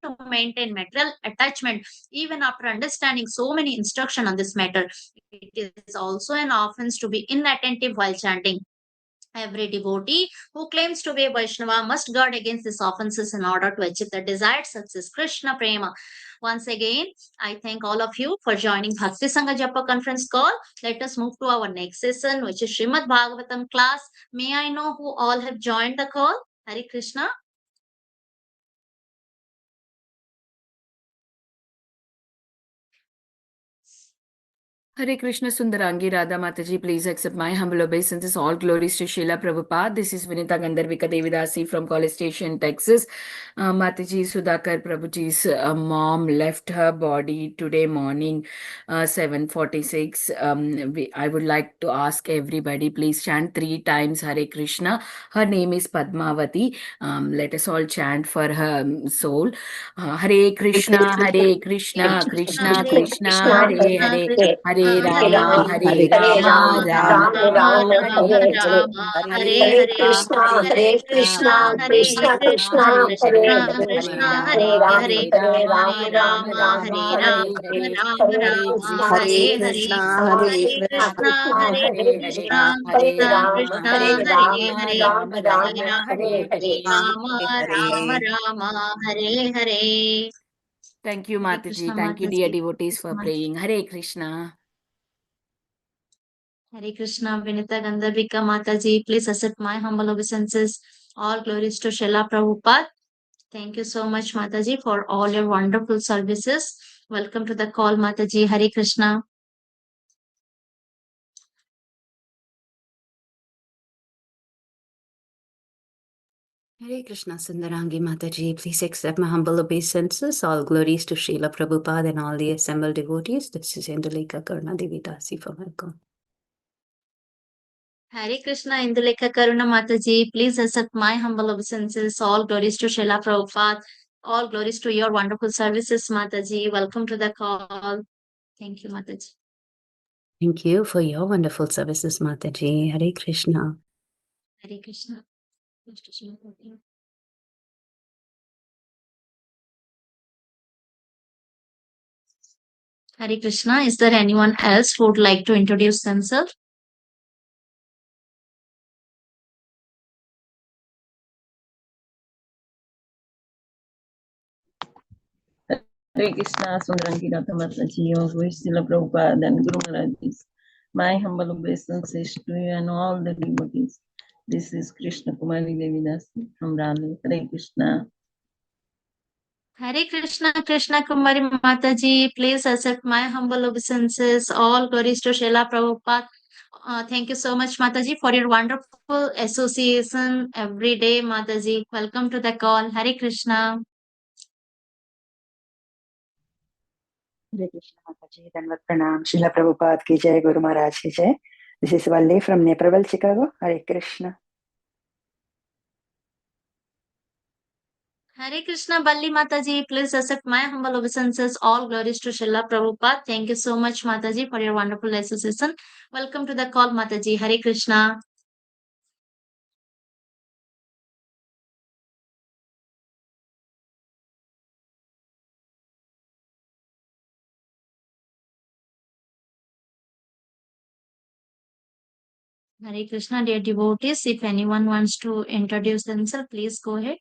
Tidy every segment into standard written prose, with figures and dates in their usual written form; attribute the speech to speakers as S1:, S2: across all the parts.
S1: to maintain material attachment even after understanding so many instructions on this matter. It is also an offense to be inattentive while chanting. Every devotee who claims to be a Vaishnava must guard against these offenses in order to achieve the desired success. Krishna Prema. Once again, I thank all of you for joining Bhakti Sangha Japa conference call. Let us move to our next session, which is Srimad Bhagavatam class. May I know who all have joined the call? Hare Krishna.
S2: Hare Krishna Sundarangi Radha Mataji, please accept my humble obeisances. All glories to Srila Prabhupada. This is Vinita Gandharvika Devidasi from College Station, Texas. Mataji Sudhakar Prabhuji's mom left her body today morning, 7:46. I would like to ask everybody, please chant 3 times Hare Krishna. Her name is Padmavati. Let us all chant for her soul. Hare Krishna, Hare Krishna, Krishna Krishna, Hare Hare. Hare Rama, Hare Rama, Rama Rama, Hare Hare.
S1: Hare Krishna, Hare Krishna, Krishna Krishna, Hare Krishna, Hare Hare, Hare Rama, Hare Rama, Rama Rama, Hare Hare, Hare Krishna, Hare Krishna, Krishna Krishna, Hare Hare, Hare Rama, Rama Rama, Hare Hare.
S2: Thank you,
S1: Hare
S2: Mataji.
S1: Krishna,
S2: Thank you, dear
S1: Mataji.
S2: devotees, for praying. Hare Krishna.
S1: Hare Krishna, Vinita Gandharvika Mataji. Please accept my humble obeisances. All glories to Srila Prabhupada. Thank you so much, Mataji, for all your wonderful services. Welcome to the call, Mataji. Hare Krishna.
S3: Hare Krishna Sundarangi Mataji, please accept my humble obeisances. All glories to Srila Prabhupada and all the assembled devotees. This is Indulekha Karuna Devidasi from Hong
S1: Hare Krishna, Indulekha Karuna Mataji. Please accept my humble obeisances. All glories to Srila Prabhupada. All glories to your wonderful services, Mataji. Welcome to the call. Thank you, Mataji.
S3: Thank you for your wonderful services, Mataji. Hare Krishna.
S1: Hare Krishna. Hare Krishna. Is there anyone else who would like to introduce themselves?
S4: Hare Krishna, Sundarangi Radha Mataji, your voice, Srila Prabhupada and Guru Maharajis. My humble obeisances to you and all the devotees. This is Krishna Kumari Devidasi from Raleigh. Hare Krishna.
S1: Hare Krishna, Krishna Kumari Mataji. Please accept my humble obeisances. All glories to Srila Prabhupada. Thank you so much, Mataji, for your wonderful association every day, Mataji. Welcome to the call. Hare Krishna.
S5: Hare Krishna Mataji, Danvat Pranam, Srila Prabhupada ki jai, Guru Maharaj ki jai. This is Valli from Naperville, Chicago. Hare Krishna.
S1: Hare Krishna, Balli Mataji. Please accept my humble obeisances. All glories to Srila Prabhupada. Thank you so much, Mataji, for your wonderful association. Welcome to the call, Mataji. Hare Krishna. Hare Krishna, dear devotees. If anyone wants to introduce themselves, please go ahead.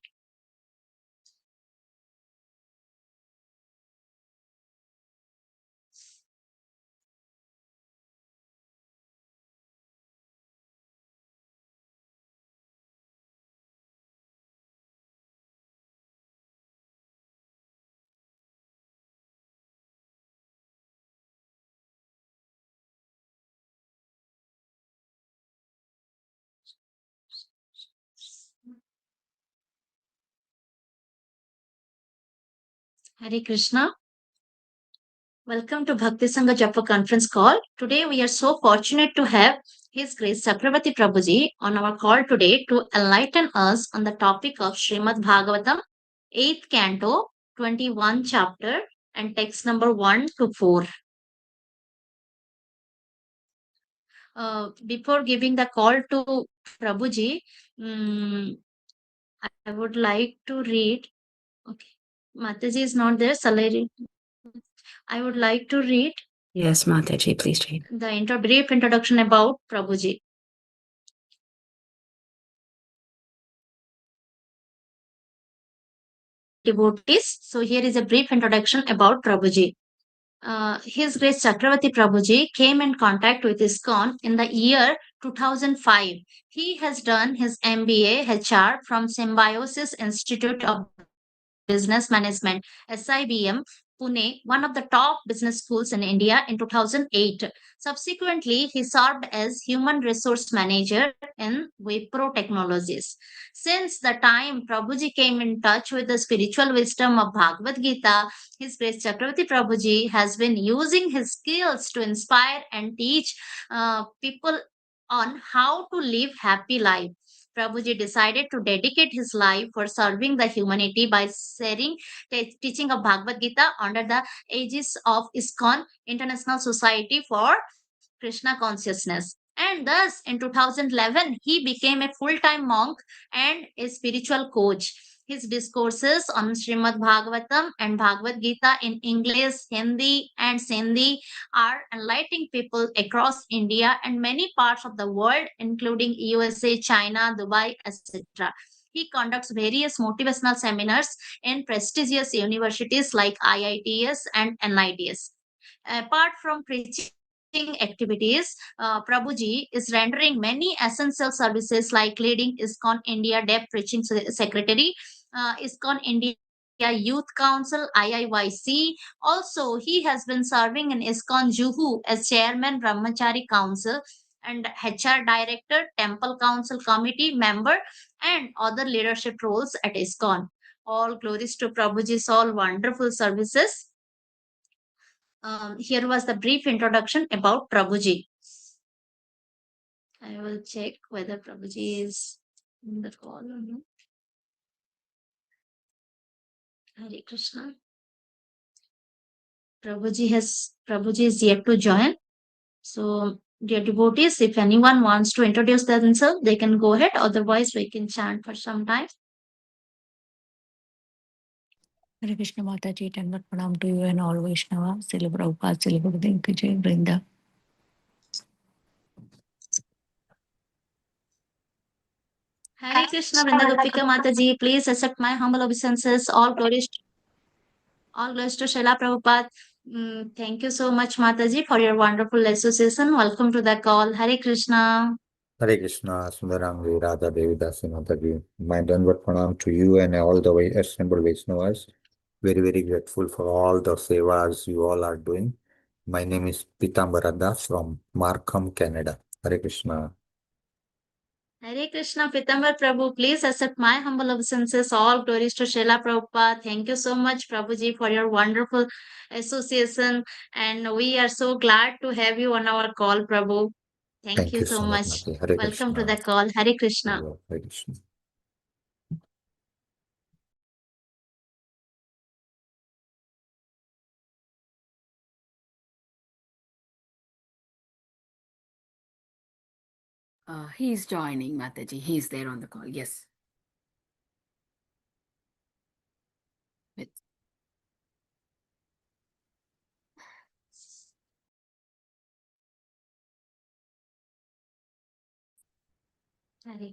S1: Hare Krishna. Welcome to Bhakti Sangha Japa conference call. Today we are so fortunate to have His Grace Chakravarti Prabhuji on our call today to enlighten us on the topic of Srimad Bhagavatam, 8th canto, 21 chapter and text number 1 to 4. Before giving the call to Prabhuji, I would like to read. Okay. Mataji is not there. Salary. I would like to read
S3: Yes, Mataji, please read.
S1: the brief introduction about Prabhuji. Devotees. So here is a brief introduction about Prabhuji. His Grace Chakravarti Prabhuji came in contact with ISKCON in the year 2005. He has done his MBA HR from Symbiosis Institute of Business Management, SIBM, Pune, one of the top business schools in India in 2008. Subsequently, he served as Human Resource Manager in Wipro Technologies. Since the time Prabhuji came in touch with the spiritual wisdom of Bhagavad Gita, His Grace Chakravarti Prabhuji has been using his skills to inspire and teach people on how to live happy life. Prabhuji decided to dedicate his life for serving the humanity by sharing teaching of Bhagavad Gita under the aegis of ISKCON, International Society for Krishna Consciousness. And thus, in 2011, he became a full-time monk and a spiritual coach. His discourses on Srimad Bhagavatam and Bhagavad Gita in English, Hindi, and Sindhi are enlightening people across India and many parts of the world, including USA, China, Dubai, etc. He conducts various motivational seminars in prestigious universities like IITS and NITS. Apart from preaching activities, Prabhuji is rendering many essential services like leading ISKCON India Deaf Preaching Secretary, ISKCON India Youth Council, IIYC. Also, he has been serving in ISKCON Juhu as Chairman Brahmachari Council and HR Director, Temple Council Committee member, and other leadership roles at ISKCON. All glories to Prabhuji's all wonderful services. Here was the brief introduction about Prabhuji. I will check whether Prabhuji is in the call or not. Hare Krishna. Prabhuji is yet to join. So, dear devotees, if anyone wants to introduce themselves, they can go ahead. Otherwise, we can chant for some time.
S6: Hare Krishna Mataji, Dandavat Pranam to you and all Vaishnava, Srila Prabhupada, Srila Gurudev Ki Jai, Vrinda.
S1: Hare Krishna, Vrinda Gopika Mataji, please accept my humble obeisances. All glories to Srila Prabhupada. Thank you so much, Mataji, for your wonderful association. Welcome to the call. Hare Krishna.
S7: Hare Krishna, Sundarangi, Radha Devi Dasi Mataji. My Dandavat Pranam to you and all the assembled Vaishnavas. Very, very grateful for all the sevas you all are doing. My name is Pitambara Das from Markham, Canada. Hare Krishna.
S1: Hare Krishna, Pitambar Prabhu, please accept my humble obeisances. All glories to Srila Prabhupada. Thank you so much, Prabhuji, for your wonderful association. And we are so glad to have you on our call, Prabhu. Thank you so much.
S7: Mataji. Hare
S1: Welcome to
S7: Krishna.
S1: the call. Hare Krishna.
S7: Hare Krishna.
S2: He's joining, Mataji. He's there on the call. Yes.
S1: Hare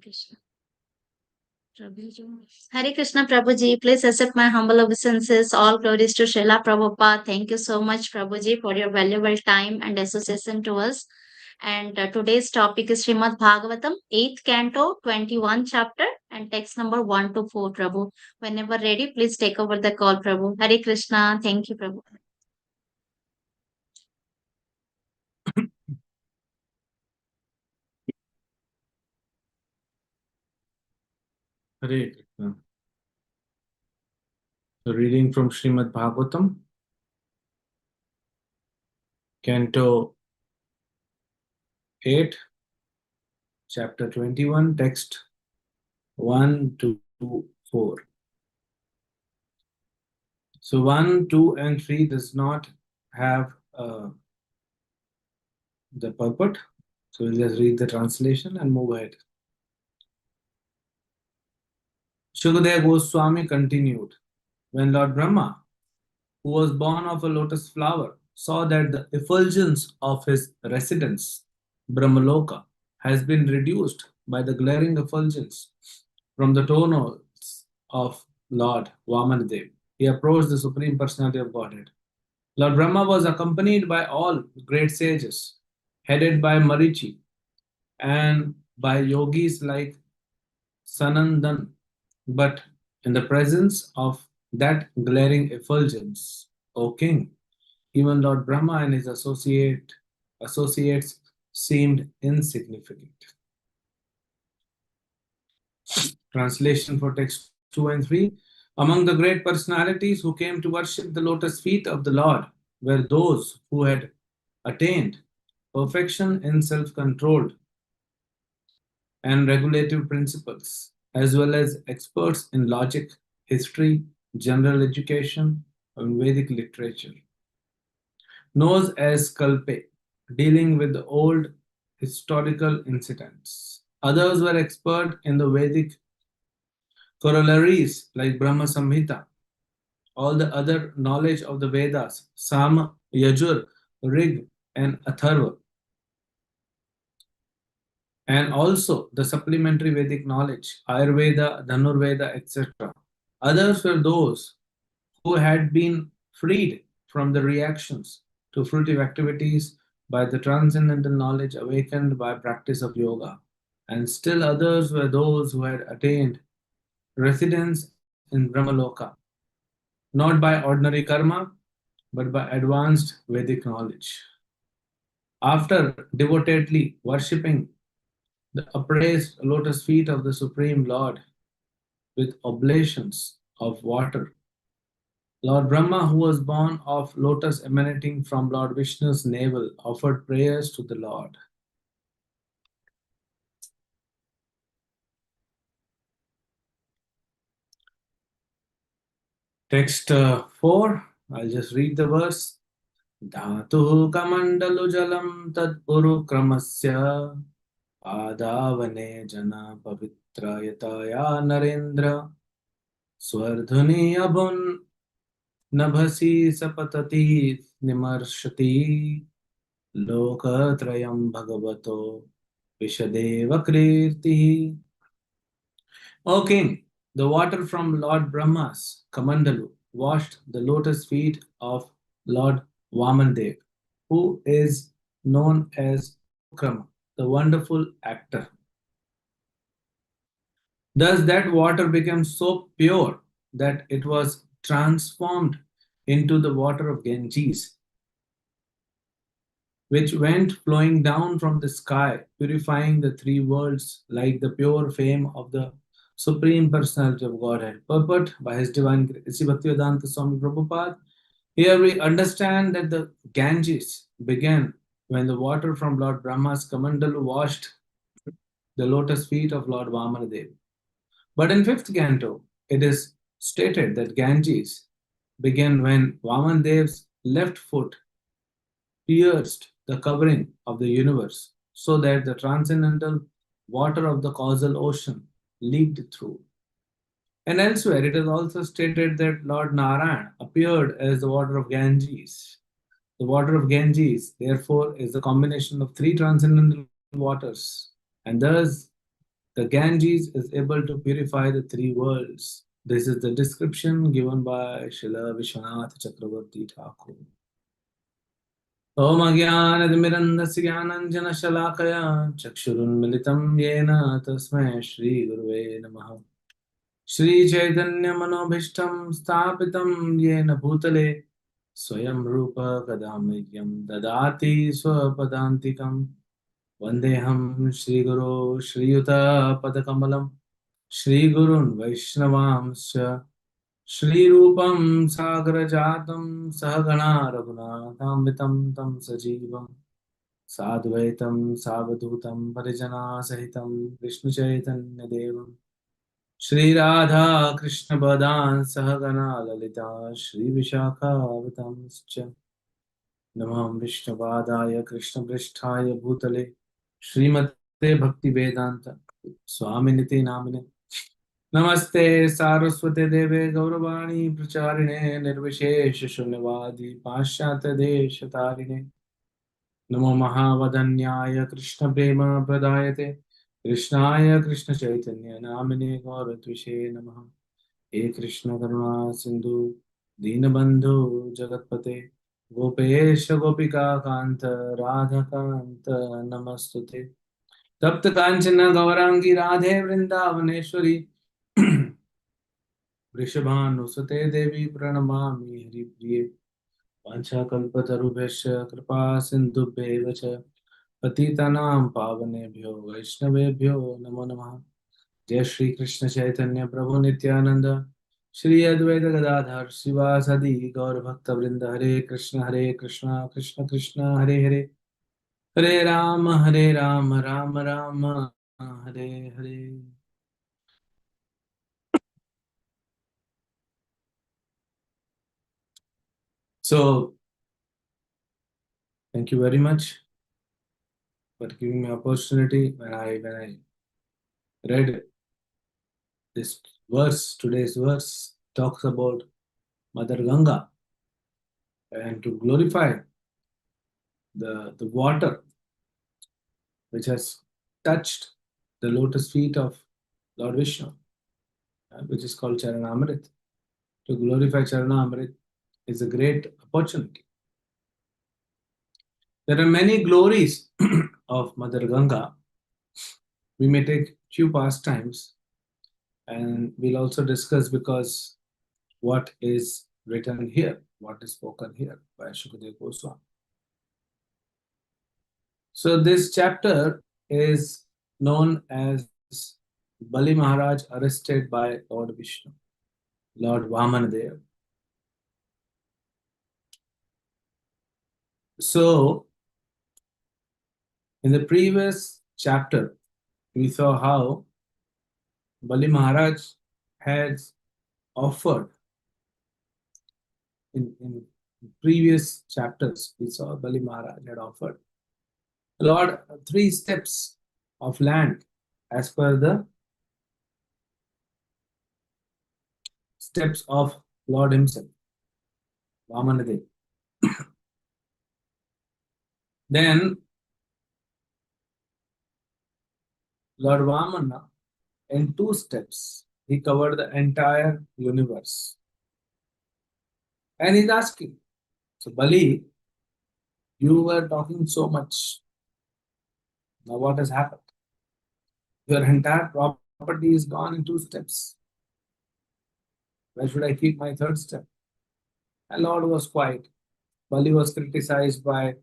S1: Krishna. Hare Krishna Prabhuji, please accept my humble obeisances. All glories to Srila Prabhupada. Thank you so much, Prabhuji, for your valuable time and association to us. And today's topic is Srimad Bhagavatam, 8th Canto, 21 chapter, and text number 1 to 4, Prabhu. Whenever ready, please take over the call, Prabhu. Hare Krishna. Thank you, Prabhu.
S8: Hare Krishna. So reading from Srimad Bhagavatam, Canto 8, Chapter 21, text 1 to 4. So 1, 2, and 3 does not have the purport. So we'll just read the translation and move ahead. Shukadeva Goswami continued. when Lord Brahma, who was born of a lotus flower, saw that the effulgence of his residence, Brahmaloka, has been reduced by the glaring effulgence from the tonals of Lord Vamanadev, he approached the Supreme Personality of Godhead. Lord Brahma was accompanied by all great sages, headed by Marichi, and by yogis like Sanandan, but in the presence of that glaring effulgence, O king, even Lord Brahma and his associates seemed insignificant. Translation for text 2 and 3. Among the great personalities who came to worship the lotus feet of the Lord were those who had attained perfection in self-control and regulative principles, as well as experts in logic, history, general education, and Vedic literature. Known as Kalpe, dealing with the old historical incidents. Others were expert in the Vedic corollaries like Brahma Samhita, all the other knowledge of the Vedas, Sama, Yajur, Rig, and Atharva, and also the supplementary Vedic knowledge, Ayurveda, Dhanurveda, etc. Others were those who had been freed from the reactions to fruitive activities by the transcendental knowledge awakened by practice of yoga. And still others were those who had attained residence in Brahmaloka, not by ordinary karma, but by advanced Vedic knowledge. After devotedly worshipping the upraised lotus feet of the Supreme Lord with oblations of water, Lord Brahma, who was born of lotus emanating from Lord Vishnu's navel, offered prayers to the Lord. Text 4, I'll just read the verse. Dhatuh kamandalu jalam tad puru kramasya adavane jana pavitra yataya narendra swardhuni abun nabhasi sapatati nimarshati lokatrayam bhagavato vishadeva kirti. O king, the water from Lord Brahma's Kamandalu washed the lotus feet of Lord Vamandev, who is known as Ukrama, the wonderful actor. Thus that water became so pure that it was transformed into the water of Ganges, which went flowing down from the sky, purifying the three worlds like the pure fame of the Supreme Personality of Godhead. Purport by His Divine Grace Bhaktivedanta Swami Prabhupada. Here we understand that the Ganges began when the water from Lord Brahma's Kamandalu washed the lotus feet of Lord Vamanadev. But in 5th canto, it is stated that Ganges began when Vamanadev's left foot pierced the covering of the universe so that the transcendental water of the causal ocean leaked through. And elsewhere, it is also stated that Lord Narayan appeared as the water of Ganges. The water of Ganges, therefore, is the combination of three transcendental waters, and thus the Ganges is able to purify the three worlds. This is the description given by Srila Vishwanath Chakravarti Thakur. Om Agyanadmirandasya Jnananjana Chakshurunmilitam Yena Tasmai Shri Guruve Namaha. Shri Chaitanya Manobhishtam Sthapitam Yena Bhutale Swayam Rupa Kadamyam Dadati Swapadantikam Vandeham Shri Guru Shri Yuta Padakamalam Shri Gurun Vaishnavamsya Shri Rupam Sagrajatam Sahagana Raghunatamvitam Tam Sajivam Sadvaitam Savadhutam Parijana Sahitam Vishnu Chaitanya Devam Shri Radha Krishna Badan Sahagana Lalita Shri Vishakha Namam Vishnavadaya Krishna Pristhaya Bhutale Srimate Bhakti Vedanta Swaminiti Namine Namaste Saraswate Deve Gauravani Pracharine Nirvishesh Shunyavadi Pashyata Deshatarine Namo Mahavadanyaya Krishna Prema Pradayate Krishnaya Krishna Chaitanya Namine Gauratvishe Namaha He Krishna Karuna Sindhu Dinabandhu Jagatpate Gopesha Gopika Kanta Radha Kanta Namastute तप्त कांचन गौरांगी राधे वृंदावनेश्वरी वृषभानुसुते देवी प्रणमामि हरिप्रिये वाञ्छाकल्पतरुभ्यश्च कृपा सिन्धुभ्येव च पतितानां पावनेभ्यो वैष्णवेभ्यो नमो नमः। जय श्री कृष्ण चैतन्य प्रभु नित्यानंद श्री अद्वैत गदाधर शिवासदि गौर भक्त वृंद हरे Krishna Krishna Krishna Hare Hare Hare Ram Ram Ram Hare Hare. So, thank you very much for giving me opportunity. When I read this verse, today's verse talks about Mother Ganga and to glorify the water which has touched the lotus feet of Lord Vishnu, which is called Charanamrit. To glorify Charanamrit is a great opportunity. There are many glories of Mother Ganga. We may take few pastimes and we'll also discuss because what is written here, what is spoken here by Shukadeva Goswami. So this chapter is known as Bali Maharaj arrested by Lord Vishnu, Lord Vamanadev. So in the previous chapter, we saw how Bali Maharaj has offered in previous chapters, we saw Bali Maharaj had offered Lord 3 steps of land as per the steps of Lord himself, Vamanadev. Then Lord Vamana, in 2 steps, he covered the entire universe. And he's asking, so Bali, you were talking so much. Now what has happened? Your entire property is gone in 2 steps. Where should I keep my 3rd step? And Lord was quiet. Bali was criticized by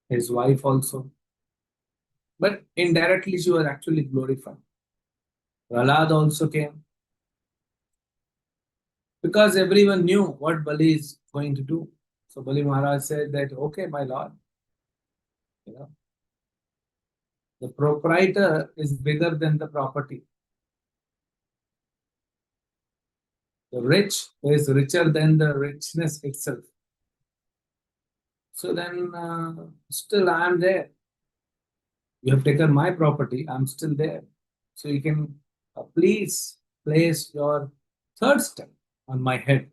S8: his wife also. But indirectly she was actually glorified. Prahlad also came. Because everyone knew what Bali is going to do. So Bali Maharaj said that, okay, my lord, the proprietor is bigger than the property. The rich is richer than the richness itself. So then still I am there. You have taken my property, I'm still there. So you can please place your 3rd step on my head.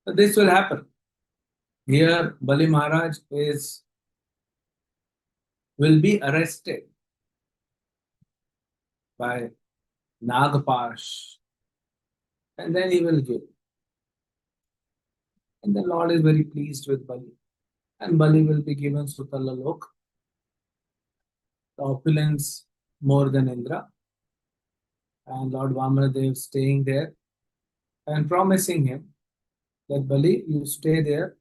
S8: So this will happen. Here Bali Maharaj will be arrested by Nagpash, and then he will give. And the Lord is very pleased with Bali. And Bali will be given Sutala Lok, the opulence more than Indra. And Lord Vamanadev staying there and promising him that Bali, you stay there,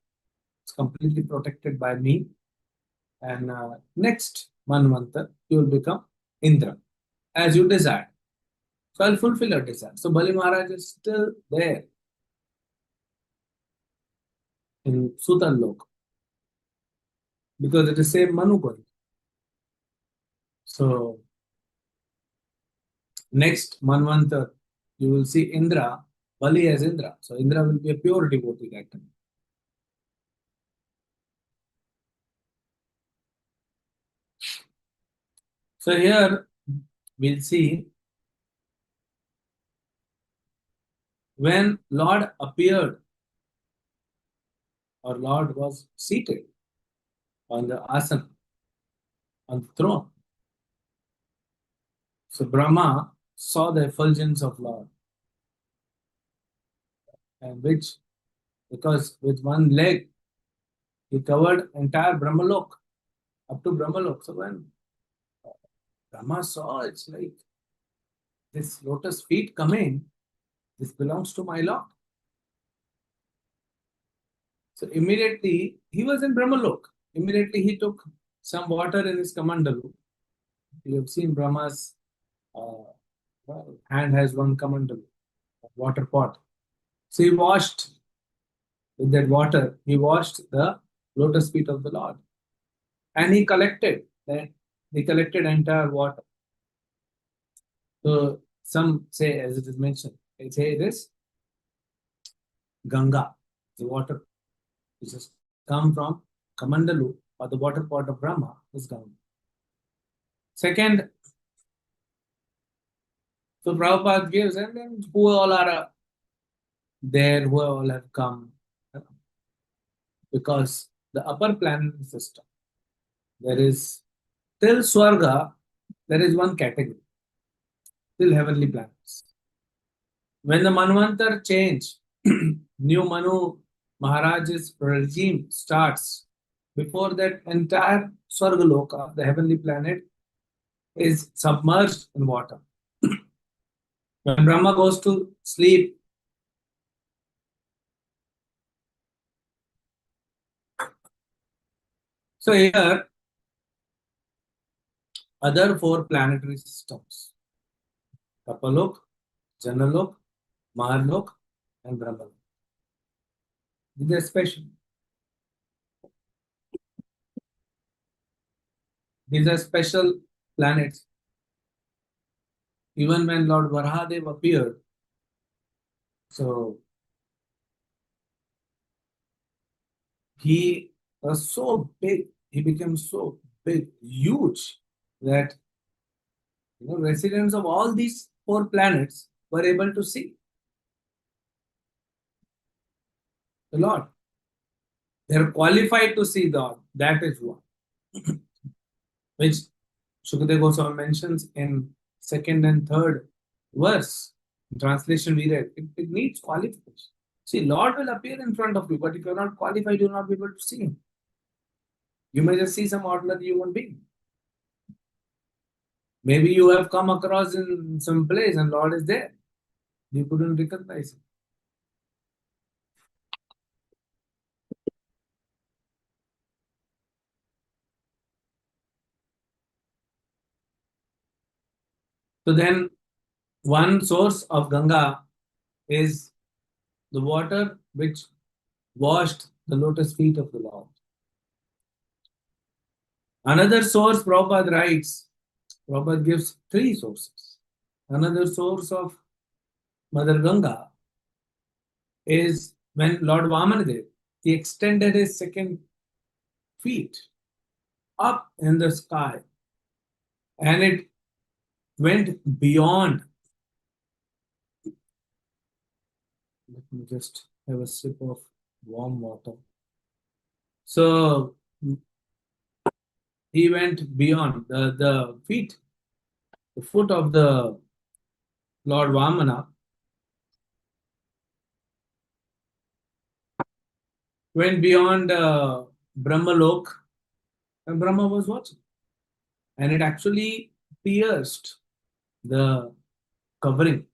S8: it's completely protected by me. And next Manvanta, you will become Indra, as you desire. So I'll fulfill your desire. So Bali Maharaj is still there in Sutal Lok because it is same Manu going. So next Manvanta, you will see Indra, Bali as Indra. So Indra will be a pure devotee that time. So here we'll see when Lord appeared, or Lord was seated on the asana, on the throne. So Brahma saw the effulgence of Lord, and because with one leg he covered entire Brahmalok, up to Brahmalok. So when Brahma saw, it's like this lotus feet coming, this belongs to my Lord. So immediately he was in Brahmalok. Immediately he took some water in his kamandalu. You have seen Brahma's hand has one kamandalu, a water pot. So he washed with that water, he washed the lotus feet of the Lord. And he collected entire water. So some say, as it is mentioned, they say it is Ganga, the water which has come from Kamandalu, or the water pot of Brahma is Ganga. Second, so Prabhupada gives, and then who all are there, who all have come, because the upper planetary system, there is till Swarga, there is one category, till heavenly planets. When the Manvantar change, new Manu Maharaj's regime starts, before that entire Swargaloka, the heavenly planet, is submerged in water. When Brahma goes to sleep, so here, other four planetary systems, Kapalok, Janalok, Maharlok, and Brahmalok. These are special. These are special planets. Even when Lord Varahadev appeared, so he was so big, he became so big, huge, that residents of all these four planets were able to see the Lord. They are qualified to see God. That is one. Which Shukadeva Goswami mentions in second and third verse. In translation we read, it needs qualification. See, Lord will appear in front of you, but if you are not qualified, you will not be able to see Him. You may just see some ordinary human being. Maybe you have come across in some place and Lord is there. You couldn't recognize Him. So then, one source of Ganga is the water which washed the lotus feet of the Lord. Another source, Prabhupada writes, Prabhupada gives three sources. Another source of Mother Ganga is when Lord Vamanadev, he extended his second feet up in the sky, and it went beyond. Let me just have a sip of warm water. So he went beyond the feet, the foot of the Lord Vamana went beyond Brahmalok, and Brahma was watching. And it actually pierced the covering.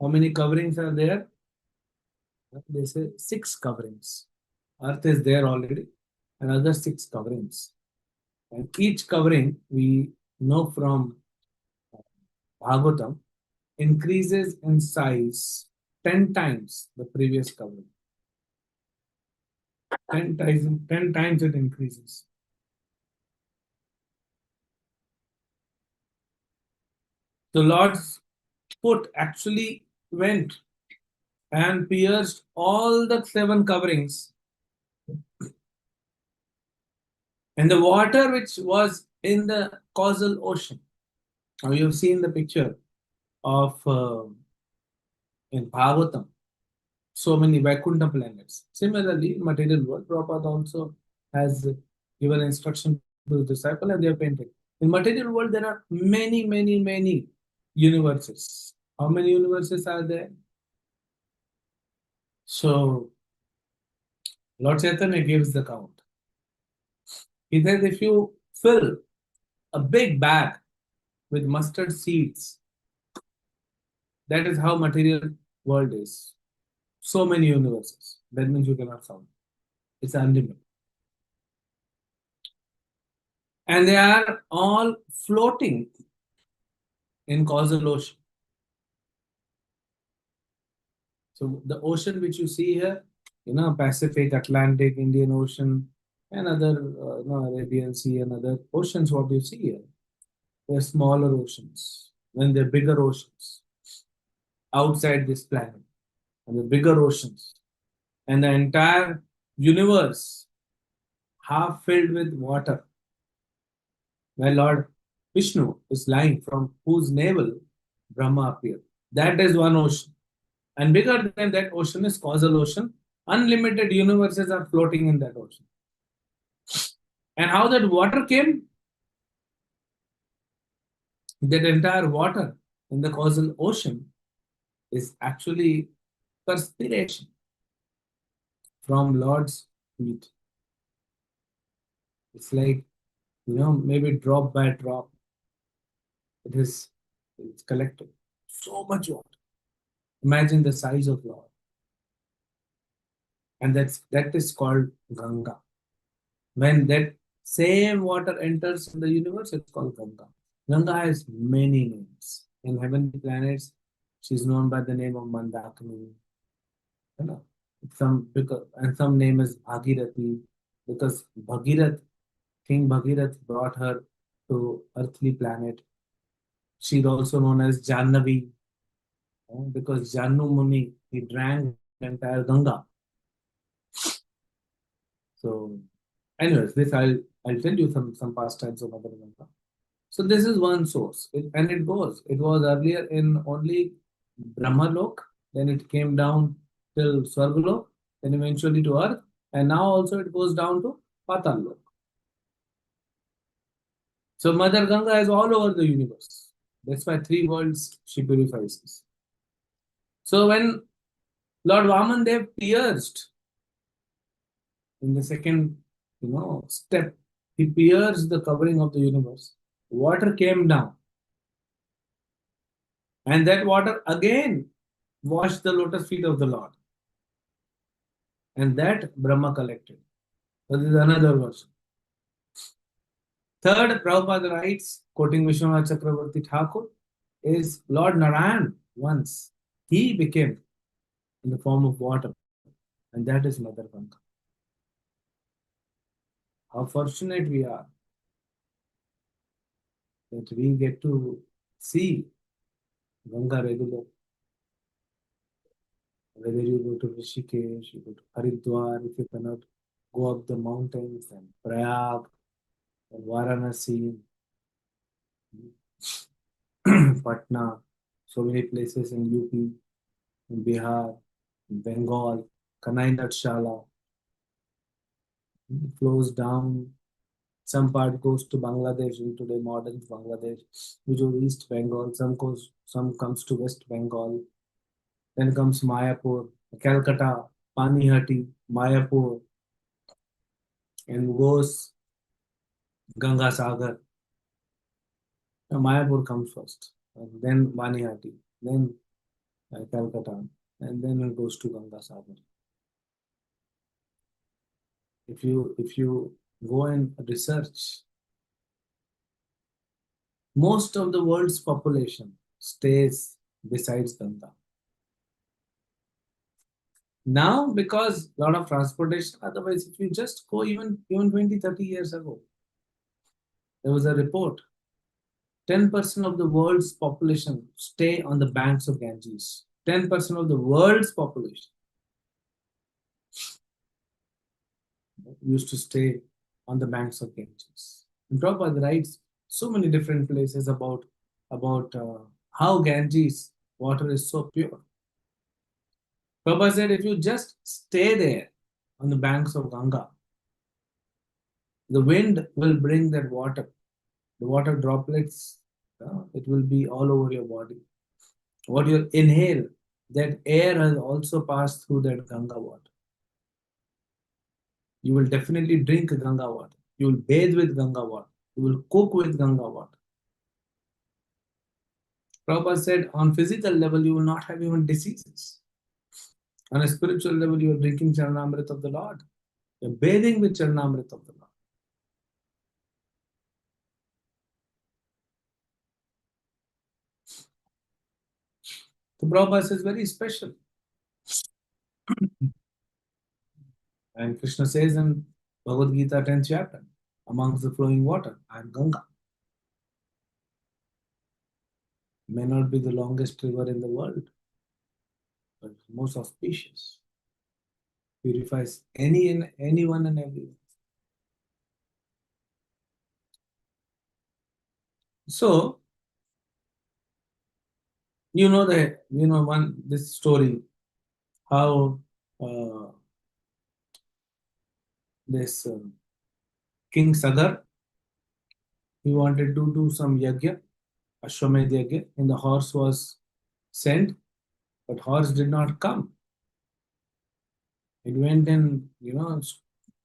S8: How many coverings are there? They say 6 coverings. Earth is there already, another 6 coverings. And each covering, we know from Bhagavatam, increases in size 10 times the previous covering. 10 times it increases. The Lord's foot actually went and pierced all the 7 coverings. And the water which was in the causal ocean, Now you have seen the picture of in Bhagavatam, so many Vaikuntha planets. Similarly, in material world, Prabhupada also has given instruction to his disciple and they have painted. In material world, there are many, many, many universes. How many universes are there? So, Lord Chaitanya gives the count. He says if you fill a big bag with mustard seeds, that is how material world is. So many universes. That means you cannot count. It's unlimited. And they are all floating in causal ocean. So the ocean which you see here, Pacific, Atlantic, Indian Ocean, and other, Arabian Sea and other oceans, what you see here, they're smaller oceans. Then they're bigger oceans outside this planet, and the bigger oceans. And the entire universe half filled with water, where Lord Vishnu is lying, from whose navel Brahma appeared. That is one ocean. And bigger than that ocean is causal ocean. Unlimited universes are floating in that ocean. And how that water came? That entire water in the causal ocean is actually perspiration from Lord's feet. It's like, maybe drop by drop. It's collected. So much water. Imagine the size of Lord. And that is called Ganga. When that same water enters in the universe, it's called Ganga. Ganga has many names. In heavenly planets, she's known by the name of Mandakini. Some name is Bhagirathi, because King Bhagirath brought her to earthly planet. She's also known as Jannavi, because Jannu Muni, he drank the entire Ganga. So, anyways, this I'll tell you some pastimes of Mother Ganga. So this is one source, and it goes. It was earlier in only Brahmalok, then it came down till Swargalok, then eventually to Earth, and now also it goes down to Patal Lok. So Mother Ganga is all over the universe. That's why 3 worlds she purifies us. So when Lord Vaman Dev pierced in the second, step, he pierced the covering of the universe. Water came down. And that water again washed the lotus feet of the Lord. And that Brahma collected. So this is another version. Third, Prabhupada writes, quoting Vishwanath Chakravarti Thakur, is Lord Narayan once. He became in the form of water. And that is Mother Ganga. How fortunate we are that we get to see Ganga regularly. Whether you go to Rishikesh, you go to Haridwar, if you cannot go up the mountains, and Prayag, and Varanasi, Patna, so many places in UP, in Bihar, in Bengal, Kanai Natshala, flows down. Some part goes to Bangladesh, in today modern Bangladesh, which is East Bengal. Some comes to West Bengal. Then comes Mayapur, Calcutta, Panihati, Mayapur, and goes Ganga Sagar. Now, Mayapur comes first, and then Panihati, then Calcutta, and then it goes to Ganga Sagar. If you go and research, most of the world's population stays besides Ganga. Now, because a lot of transportation, otherwise, if you just go even 20, 30 years ago, there was a report, 10% of the world's population stay on the banks of Ganges. 10% of the world's population used to stay on the banks of Ganges. And Prabhupada writes so many different places about about how Ganges water is so pure. Prabhupada said, if you just stay there on the banks of Ganga, the wind will bring that water, the water droplets, it will be all over your body. What you inhale, that air has also passed through that Ganga water. You will definitely drink Ganga water. You will bathe with Ganga water. You will cook with Ganga water. Prabhupada said, on physical level, you will not have even diseases. On a spiritual level, you are drinking Charanamrit of the Lord. You are bathing with Charanamrit of the Lord. So Prabhupada says very special. And Krishna says in Bhagavad Gita 10th chapter, amongst the flowing water, I am Ganga. May not be the longest river in the world, but most auspicious. Purifies anyone and everyone. So, this story, how this King Sagar, he wanted to do some yajna, Ashwamedh yajna, and the horse was sent, but horse did not come. It went and,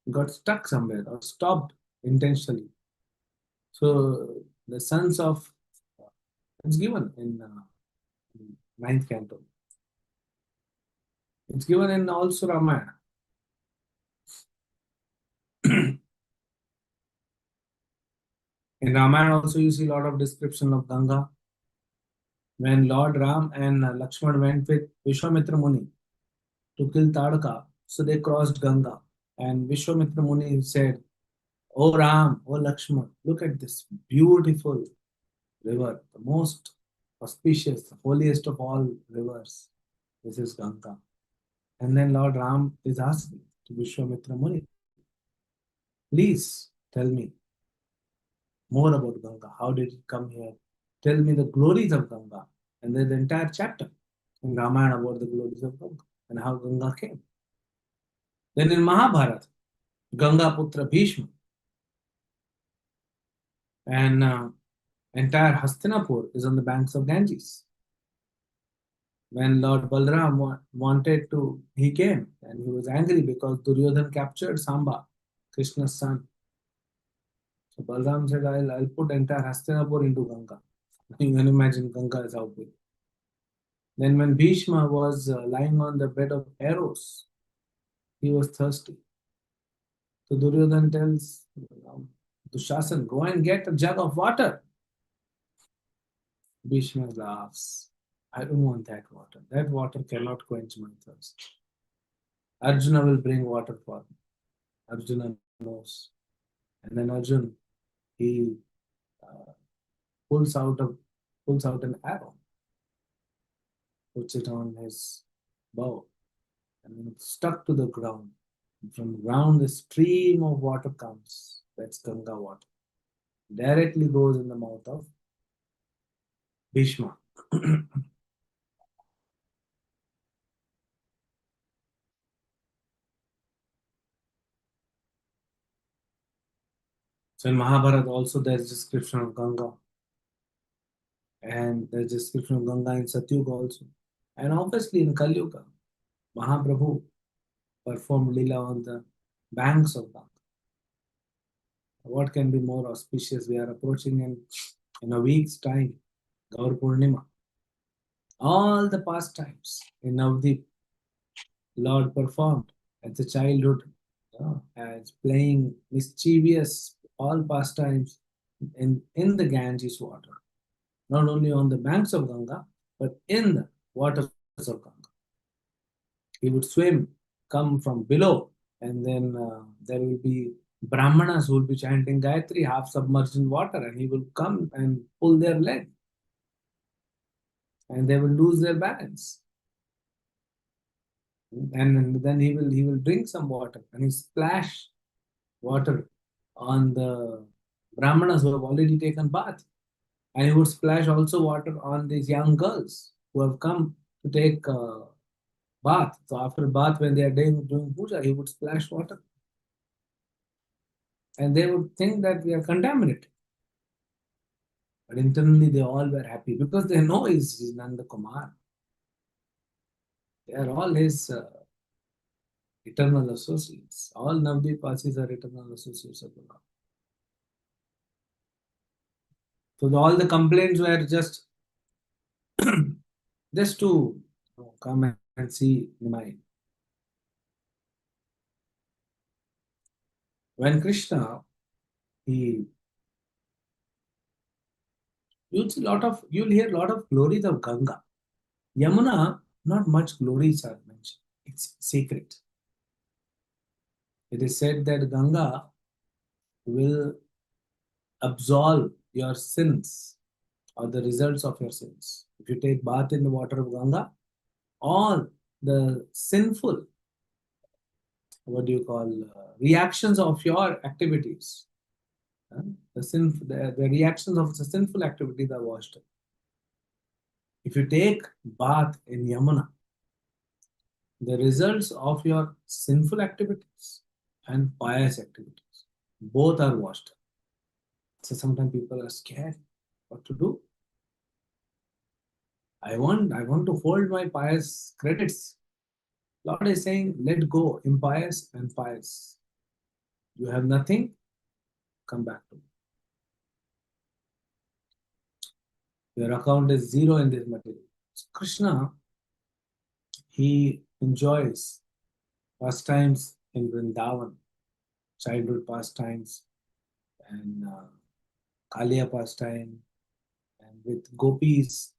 S8: got stuck somewhere or stopped intentionally. So the sons of, it's given in ninth canto. It's given in also Ramayana. In Ramayana also you see a lot of description of Ganga. When Lord Ram and Lakshman went with Vishwamitra Muni to kill Tadaka, so they crossed Ganga. And Vishwamitra Muni said, "O Ram, O Lakshman, look at this beautiful river, the most auspicious, the holiest of all rivers. This is Ganga." And then Lord Ram is asking to Vishwamitra Muni, "Please tell me more about Ganga. How did it come here? Tell me the glories of Ganga." And there's the entire chapter in Ramayana about the glories of Ganga and how Ganga came. Then in Mahabharata, Ganga Putra Bhishma and entire Hastinapur is on the banks of Ganges. When Lord Balram wanted to, he came and he was angry because Duryodhan captured Samba, Krishna's son. So Balram said, I'll put entire Hastinapur into Ganga. You can imagine Ganga is how big. Then when Bhishma was lying on the bed of arrows, he was thirsty. So Duryodhan tells Dushasan, go and get a jug of water. Bhishma laughs. I don't want that water. That water cannot quench my thirst. Arjuna will bring water for me. Arjuna knows. And then Arjuna, he pulls out an arrow, puts it on his bow, and then it's stuck to the ground. And from the ground, the stream of water comes. That's Ganga water. Directly goes in the mouth of Bhishma. So in Mahabharata also there is description of Ganga. And there is description of Ganga in Satyuga also. And obviously in Kali Yuga, Mahaprabhu performed Lila on the banks of Ganga. What can be more auspicious? We are approaching in a week's time, Gaur Purnima. All the pastimes in Navdeep, Lord performed as a childhood, as playing mischievous, all pastimes in the Ganges water. Not only on the banks of Ganga, but in the waters of Ganga. He would swim, come from below, and then there will be Brahmanas who will be chanting Gayatri, half submerged in water, and he will come and pull their leg. And they will lose their balance. And then he will drink some water, and he splash water on the Brahmanas who have already taken bath. And he would splash also water on these young girls who have come to take bath. So after bath, when they are doing puja, he would splash water. And they would think that we are contaminated. But internally, they all were happy because they know he's Nanda Kumar. They are all his eternal associates. All Navdeepasis are eternal associates of the Lord. So all the complaints were just to come and see my. When Krishna, you'll hear a lot of glories of Ganga. Yamuna, not much glories are mentioned. It's sacred. It is said that Ganga will absolve your sins or the results of your sins. If you take bath in the water of Ganga, all the sinful, reactions of your activities, the reactions of the sinful activities are washed. If you take bath in Yamuna, the results of your sinful activities and pious activities, both are washed. So sometimes people are scared what to do. I want to hold my pious credits. Lord is saying, let go, impious and pious. You have nothing, come back to me. Your account is zero in this material. So Krishna, he enjoys pastimes in Vrindavan, childhood pastimes, and Kaliya pastime, and with gopis,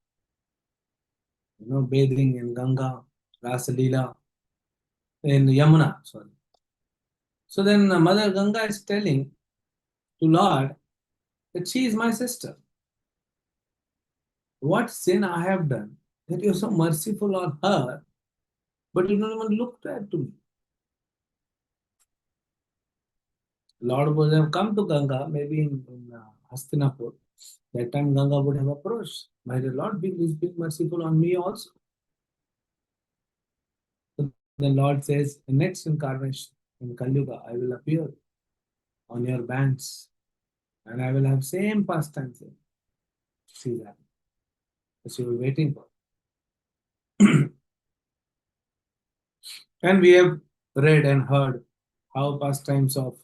S8: bathing in Ganga, Rasa Leela, in Yamuna, sorry. So then Mother Ganga is telling to Lord that she is my sister. What sin I have done that you're so merciful on her, but you don't even look at to me. Lord would have come to Ganga, maybe in Hastinapur. That time Ganga would have approached. My dear Lord, please be merciful on me also. So the Lord says, in next incarnation, in Kali Yuga, I will appear on your banks and I will have same pastimes. See that. As you were waiting for. And we have read and heard how pastimes of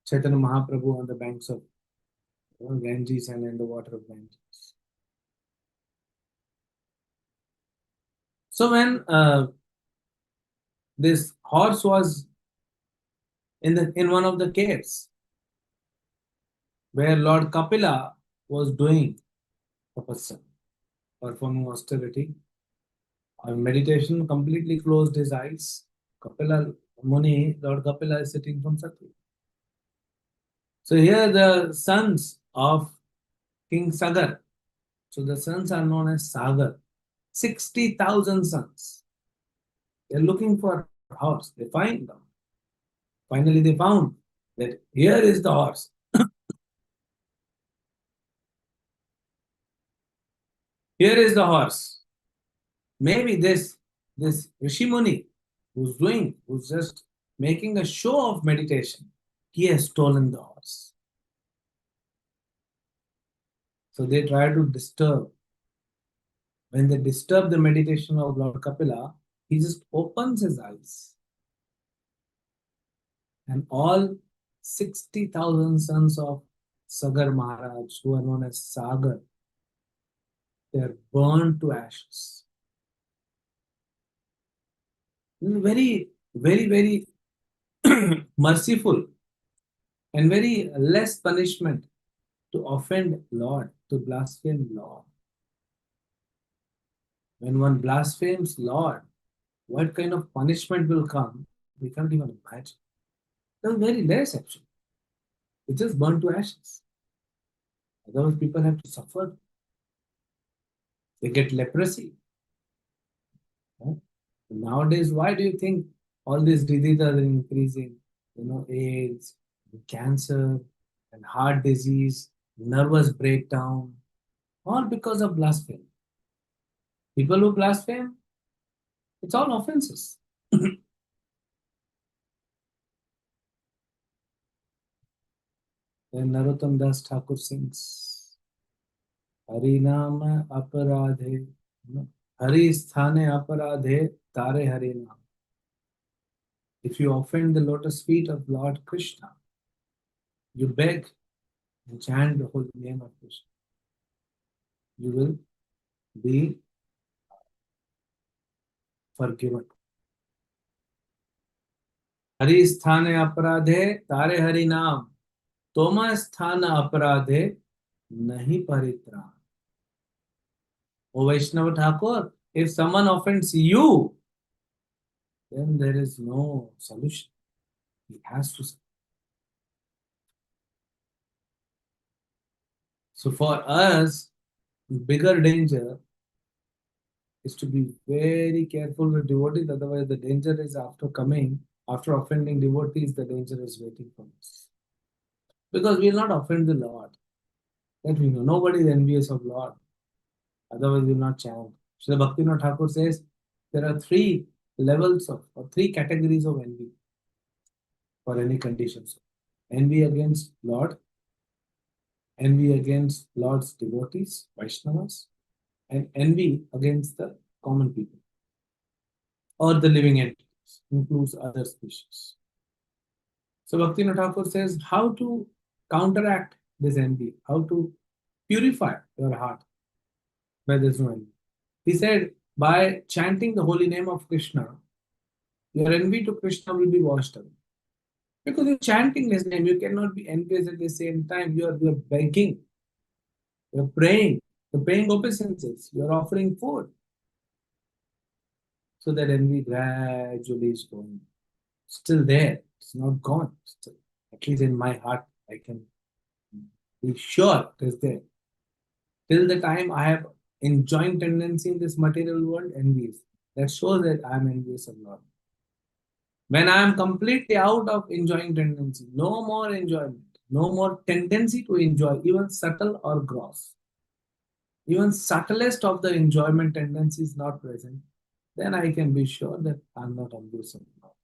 S8: Chaitanya Mahaprabhu on the banks of Ganges and in the water of Ganges. So when this horse was in one of the caves where Lord Kapila was doing tapasya, performing austerity or meditation, completely closed his eyes. Kapila Muni, Lord Kapila is sitting from Satya. So here the sons of King Sagar, so the sons are known as Sagar, 60,000 sons. They're looking for a horse. They find them. Finally, they found that here is the horse. Here is the horse. Maybe this Rishi Muni who's just making a show of meditation, he has stolen the horse. So they try to disturb. When they disturb the meditation of Lord Kapila, he just opens his eyes. And all 60,000 sons of Sagar Maharaj, who are known as Sagar, they are burned to ashes. Very, very, very merciful and very less punishment to offend Lord, to blaspheme Lord. When one blasphemes Lord, what kind of punishment will come, we can't even imagine. That's very less actually. It's just burned to ashes. Otherwise, people have to suffer. They get leprosy. Nowadays, why do you think all these diseases are increasing? AIDS, cancer, and heart disease, nervous breakdown, All because of blasphemy. People who blaspheme, it's all offenses. Then Narottam Das Thakur sings, Harinama aparadhe, Hari sthane aparadhe, tare harinam. If you offend the lotus feet of Lord Krishna, you beg and chant the holy name of Krishna, you will be forgiven. Hari sthane aparadhe, tare harinam. Toma sthana aparadhe, nahi paritran. O Vaishnava Thakur, if someone offends you, then there is no solution. He has to. So for us, bigger danger is to be very careful with devotees. Otherwise, the danger is after offending devotees, the danger is waiting for us. Because we will not offend the Lord. That we know. Nobody is envious of Lord. Otherwise, we will not chant. Srila Bhaktivinoda Thakur says there are three levels of, or three categories of envy for any conditions. Envy against Lord, envy against Lord's devotees, Vaishnavas, and envy against the common people or the living entities, includes other species. So Bhaktivinoda Thakur says how to counteract this envy, how to purify your heart where there is no envy. He said, by chanting the holy name of Krishna, your envy to Krishna will be washed away. Because you're chanting his name, you cannot be envious at the same time. You're begging, you're praying, you're paying obeisances, you're offering food. So that envy gradually is going. Still there, it's not gone. Still, at least in my heart, I can be sure it is there. Till the time I have enjoying tendency in this material world, envious. That shows that I am envious of Lord. When I am completely out of enjoying tendency, no more enjoyment, no more tendency to enjoy, even subtle or gross, even subtlest of the enjoyment tendency is not present, then I can be sure that I am not envious of Lord.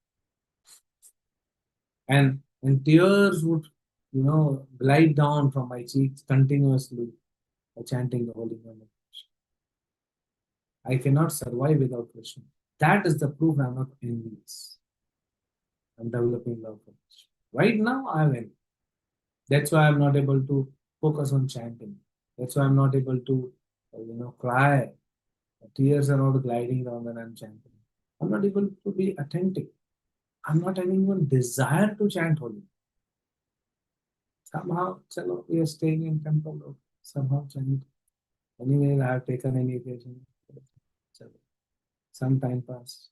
S8: And tears would, glide down from my cheeks continuously by chanting the holy name of Krishna. I cannot survive without Krishna. That is the proof I am not envious. I'm developing love for Krishna. Right now, I am envious. That's why I'm not able to focus on chanting. That's why I'm not able to, cry. Tears are not gliding down when I'm chanting. I'm not able to be attentive. I'm not having even desire to chant holy. Somehow, we are staying in temple. Somehow chant. Anyway, I have taken any occasion. Some time passed.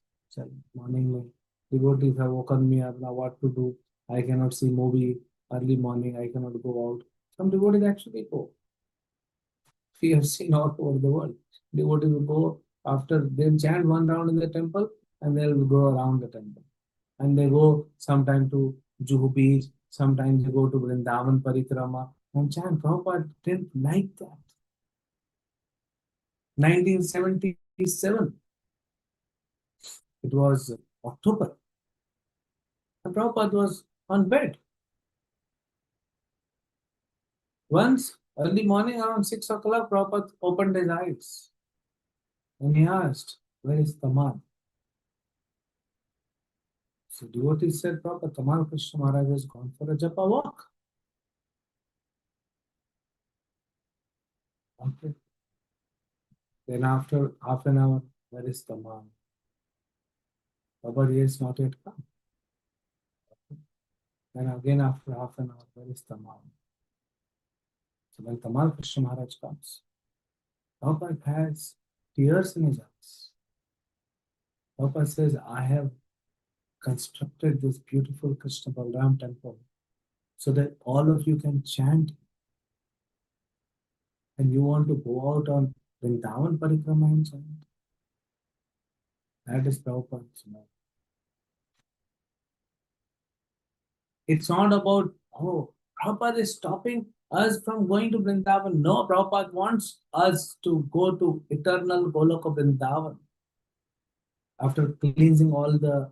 S8: Morning, devotees have woken me up. Now what to do? I cannot see movie early morning. I cannot go out. Some devotees actually go. We have seen all over the world. Devotees will go after they chant one round in the temple and they'll go around the temple. And they go sometime to Juhu Beach, sometimes they go to Vrindavan Parikrama and chant. Prabhupada didn't like that. 1977, it was October, and Prabhupada was on bed. Once, early morning around 6 o'clock, Prabhupada opened his eyes and he asked, where is Tamal? So devotees said, Prabhupada, Tamal Krishna Maharaj has gone for a japa walk. Okay. Then after half an hour, where is Tamal? Prabhupada is not yet come. Then again after half an hour, where is Tamal? So when Tamal Krishna Maharaj comes, Prabhupada has tears in his eyes. Prabhupada says, I have constructed this beautiful Krishna Balram temple so that all of you can chant. And you want to go out on Vrindavan Parikrama and chant. That is Prabhupada's love. It's not about, Prabhupada is stopping us from going to Vrindavan. No, Prabhupada wants us to go to eternal Goloka Vrindavan after cleansing all the,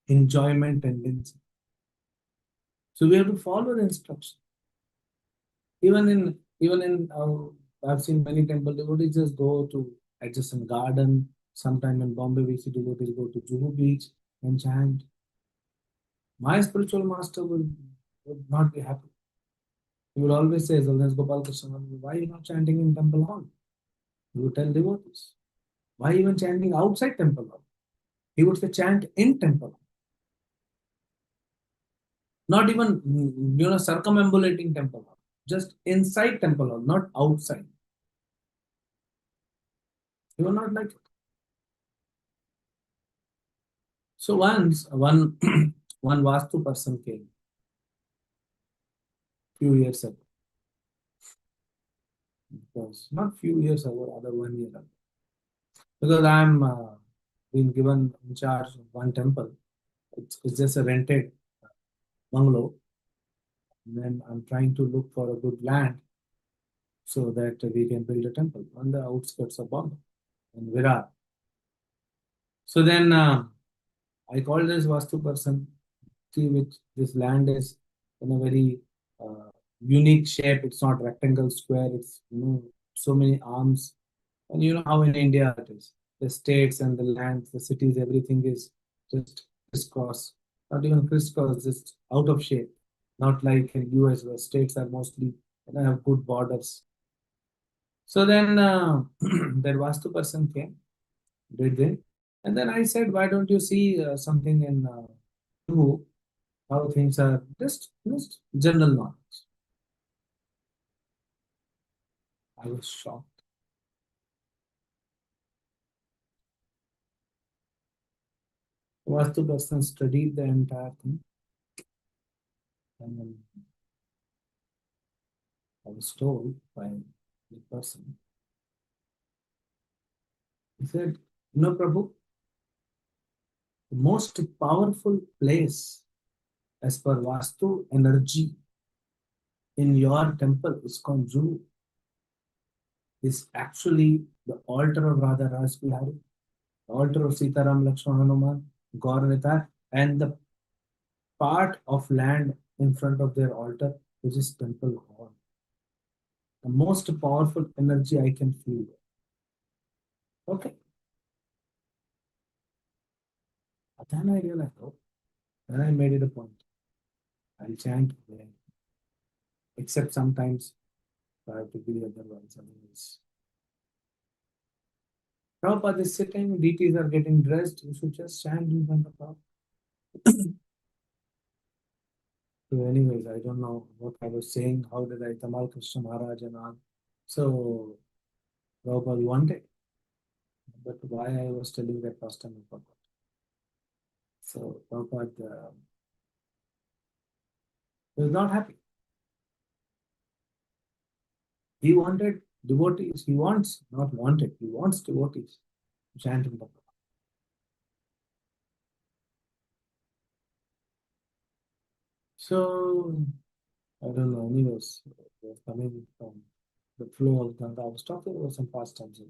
S8: enjoyment tendency. So we have to follow the instruction. Even in I've seen many temple devotees just go to adjacent garden. Sometime in Bombay, we see devotees go to Juhu Beach and chant. My spiritual master would not be happy. He would always say, as Gopal Krishna, why are you not chanting in temple hall? He would tell devotees. Why even chanting outside temple hall? He would say, chant in temple hall. Not even, circumambulating temple hall. Just inside temple hall, not outside. He will not like it. So once, one Vastu person came few years ago. It was not few years ago, rather 1 year ago. Because I'm being given in charge of one temple. It's just a rented bungalow. And then I'm trying to look for a good land so that we can build a temple on the outskirts of Bombay, in Virar. So then I called this Vastu person, see which this land is in a very unique shape. It's not rectangle, square. It's so many arms, and you know how in India it is. The states and the lands, the cities, everything is just crisscross. Not even crisscross, just out of shape. Not like in US where states are mostly have good borders. So then that Vastu person came, did they? And then I said, why don't you see something in Prabhu, how things are, just general knowledge. I was shocked. Vastu person studied the entire thing. And then I was told by the person, he said, Prabhu, the most powerful place as per Vastu energy in your temple, ISKCON Juhu, is actually the altar of Radha Raj Bihari, the altar of Sitaram Lakshman Hanuman, Gaur, and the part of land in front of their altar, which is temple hall. The most powerful energy I can feel. Okay. But then I realized, then I made it a point. I'll chant there. Except sometimes I have to be otherwise. Prabhupada is sitting, deities are getting dressed, you should just chant in front of Prabhupada. So anyways, I don't know what I was saying, how did I Tamal Krishna Maharaj and all. So Prabhupada wanted, but why I was telling that last time I forgot. So Prabhupada was not happy. He wanted devotees, he wants devotees to chant in Prabhupada. So I don't know, anyways, they're coming from the flow of Ganga. I was talking about some pastimes.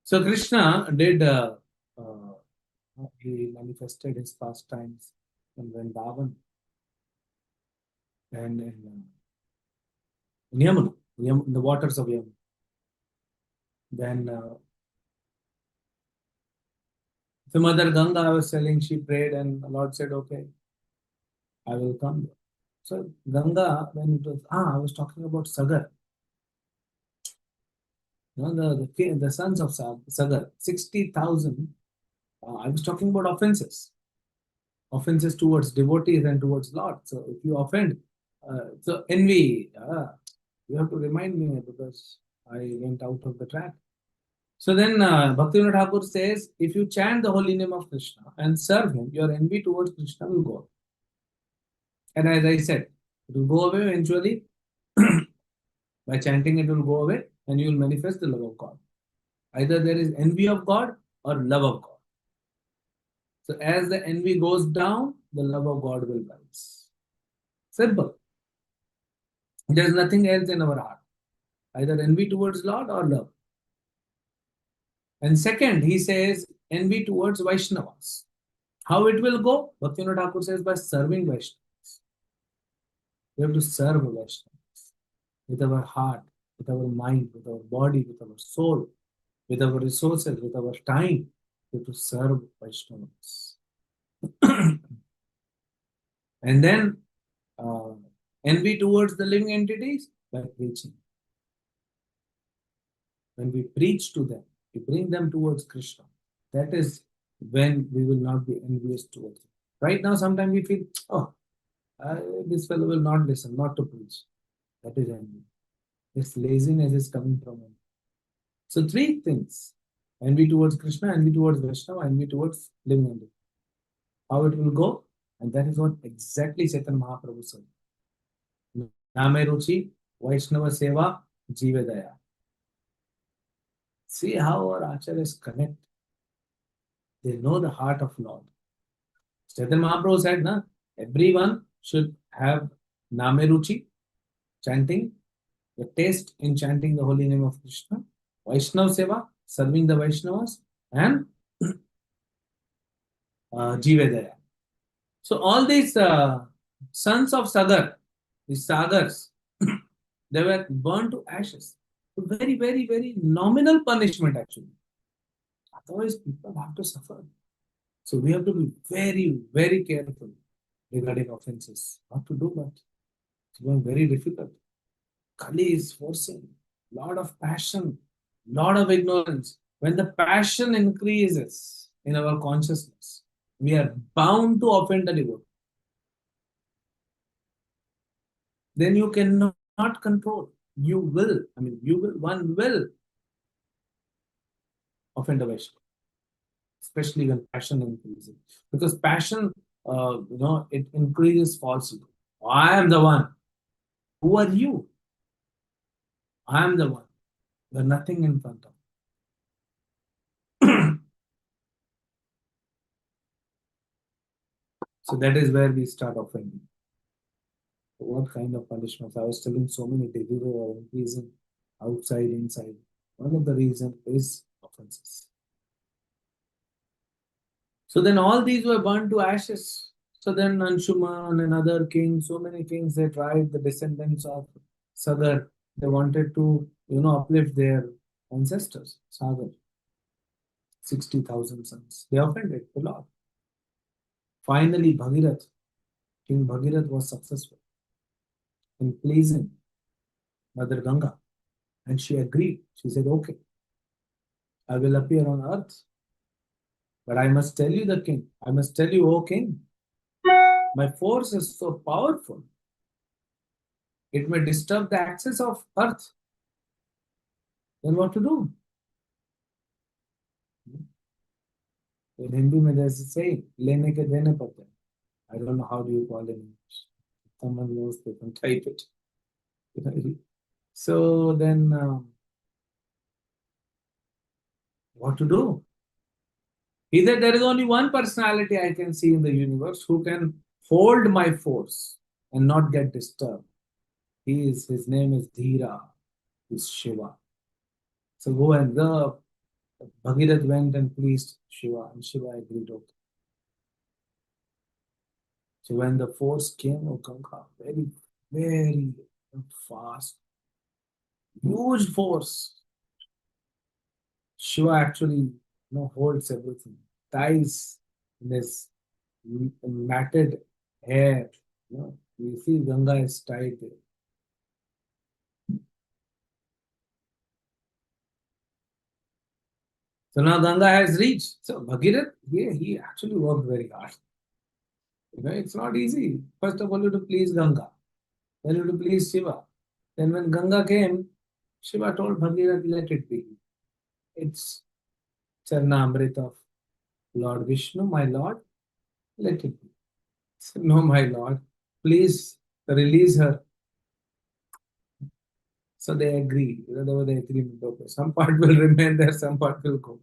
S8: So Krishna did, he manifested his pastimes in Vrindavan and in Yamuna, in the waters of Yamuna. Then the Mother Ganga, I was telling, she prayed and the Lord said, okay, I will come there. So Ganga, when it was, I was talking about Sagar. The sons of Sagar, 60,000. I was talking about offenses towards devotees and towards Lord. So if you offend, so envy, you have to remind me because I went out of the track. So then Bhaktivinoda Thakur says, if you chant the holy name of Krishna and serve him, your envy towards Krishna will go away. And as I said, it will go away eventually. By chanting, it will go away and you will manifest the love of God. Either there is envy of God or love of God. So as the envy goes down, the love of God will rise. Simple. There's nothing else in our heart. Either envy towards Lord or love. And second, he says envy towards Vaishnavas. How it will go? Bhaktivinoda Thakur says by serving Vaishnavas. We have to serve Vaishnavas with our heart, with our mind, with our body, with our soul, with our resources, with our time. We have to serve Vaishnavas. And then envy towards the living entities by preaching. When we preach to them, we bring them towards Krishna. That is when we will not be envious towards them. Right now, sometimes we feel, oh, this fellow will not listen, not to preach. That is envy. This laziness is coming from him. So three things: envy towards Krishna, envy towards Vaishnava, envy towards living entity. How it will go? And that is what exactly Chaitanya Mahaprabhu said. Name Ruchi, Vaishnava Seva, Jive Daya. See how our acharyas connect. They know the heart of Lord. Chaitanya Mahaprabhu said, na, everyone should have Name Ruchi, chanting, the taste in chanting the holy name of Krishna, Vaishnava Seva, serving the Vaishnavas, and Jive Daya. So all these sons of Sagar, these Sagars, they were burned to ashes. Very, very, very nominal punishment actually. Otherwise, people have to suffer. So we have to be very, very careful regarding offenses. Not to do that. It's going very difficult. Kali is forcing, lot of passion, lot of ignorance. When the passion increases in our consciousness, we are bound to offend the devotee. Then you cannot control. You will, one will offend a Vaishnava, especially when passion increases. Because passion, it increases falsehood. I am the one. Who are you? I am the one. You are nothing in front of me. So that is where we start offending. What kind of punishments? I was telling so many diseases are increasing outside, inside. One of the reasons is offenses. So then all these were burned to ashes. So then Anshuman and other kings, so many kings, they tried, the descendants of Sagar, they wanted to, uplift their ancestors, Sagar. 60,000 sons. They offended the Lord. Finally, King Bhagirath was successful in pleasing Mother Ganga. And she agreed. She said, okay, I will appear on earth. But I must tell you, the king, I must tell you, O king, my force is so powerful. It may disturb the access of earth. Then what to do? In Hindi, there's a saying, lene ke dene pate. I don't know how do you call it in English. Someone knows, they can type it. So then, what to do? Either there is only one personality I can see in the universe who can hold my force and not get disturbed. His name is Dhira, is Shiva. So go and go. Bhagirath went and pleased Shiva, and Shiva agreed, okay. So when the force came of Ganga, very, very fast, huge force, Shiva actually holds everything, ties in his matted hair. You see Ganga is tied there. So now Ganga has reached. So Bhagirath, he actually worked very hard. It's not easy. First of all, you have to please Ganga. Then you have to please Shiva. Then when Ganga came, Shiva told Bhagirath, let it be. It's Charnamrit of Lord Vishnu, my Lord. Let it be. So, no, my Lord. Please release her. So they agree. There was the agreement. Okay, some part will remain there, some part will go.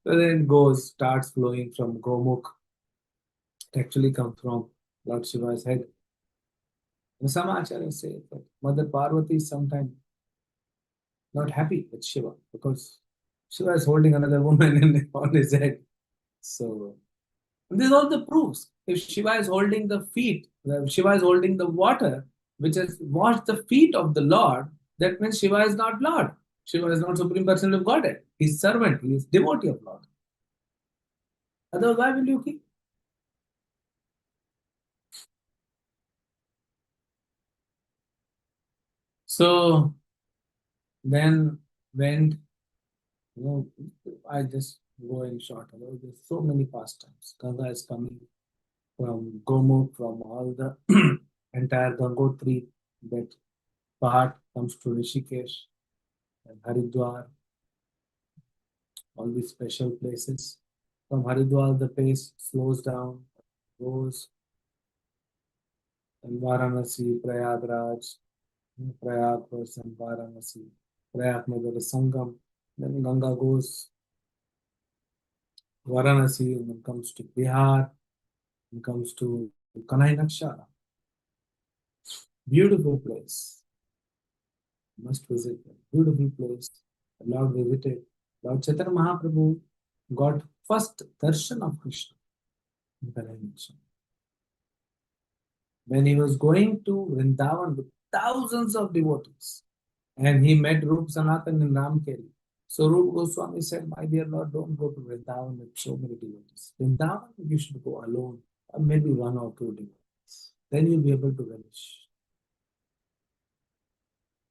S8: So then it starts flowing from Gomukh It actually comes from Lord Shiva's head. And some acharyas say that Mother Parvati is sometimes not happy with Shiva because Shiva is holding another woman on his head. So this is all the proofs. If Shiva is holding the feet, if Shiva is holding the water, which has washed the feet of the Lord, that means Shiva is not Lord. Shiva is not Supreme Person of Godhead. He is servant. He is devotee of Lord. Otherwise, why will you keep? So then went, I just go in short. There's so many pastimes. Ganga is coming from Gomukh, from all the entire Gangotri, that part comes to Rishikesh and Haridwar, all these special places. From Haridwar, the pace slows down, goes, and Varanasi, Prayagraj, Prayag was in Varanasi, Prayag there is Sangam, then Ganga goes Varanasi, and then comes to Bihar, and comes to Kanai Nakshara. Beautiful place. Must visit it. Beautiful place. Lord visited. Lord Chaitanya Mahaprabhu got first darshan of Krishna in Kanai Nakshara. When he was going to Vrindavan with thousands of devotees, and he met Rup Sanatan in Ramkeli. So Rup Goswami said, my dear Lord, don't go to Vrindavan with so many devotees. Vrindavan, you should go alone, or maybe one or two devotees. Then you'll be able to relish.